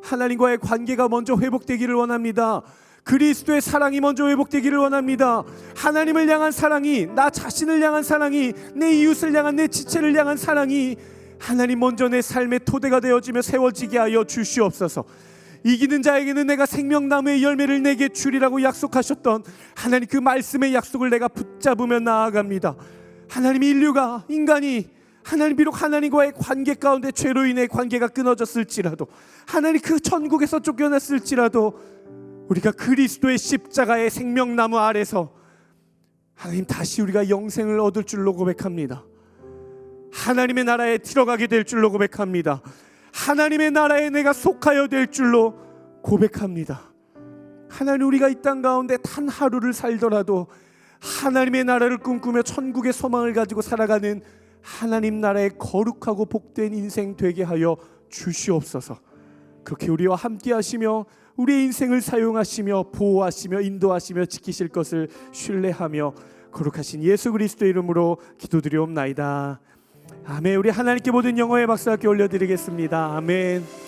하나님과의 관계가 먼저 회복되기를 원합니다. 그리스도의 사랑이 먼저 회복되기를 원합니다. 하나님을 향한 사랑이, 나 자신을 향한 사랑이, 내 이웃을 향한, 내 지체를 향한 사랑이 하나님 먼저 내 삶의 토대가 되어지며 세워지게 하여 주시옵소서. 이기는 자에게는 내가 생명나무의 열매를 내게 주리라고 약속하셨던 하나님 그 말씀의 약속을 내가 붙잡으며 나아갑니다. 하나님, 인류가, 인간이 하나님 비록 하나님과의 관계 가운데 죄로 인해 관계가 끊어졌을지라도, 하나님 그 천국에서 쫓겨났을지라도 우리가 그리스도의 십자가의 생명나무 아래서 하나님, 다시 우리가 영생을 얻을 줄로 고백합니다. 하나님의 나라에 들어가게 될 줄로 고백합니다. 하나님의 나라에 내가 속하여 될 줄로 고백합니다. 하나님, 우리가 이 땅 가운데 단 하루를 살더라도 하나님의 나라를 꿈꾸며 천국의 소망을 가지고 살아가는 하나님 나라의 거룩하고 복된 인생 되게 하여 주시옵소서. 그렇게 우리와 함께 하시며 우리의 인생을 사용하시며 보호하시며 인도하시며 지키실 것을 신뢰하며 거룩하신 예수 그리스도의 이름으로 기도드리옵나이다. 아멘. 우리 하나님께 모든 영광의 박수 함께 올려드리겠습니다. 아멘.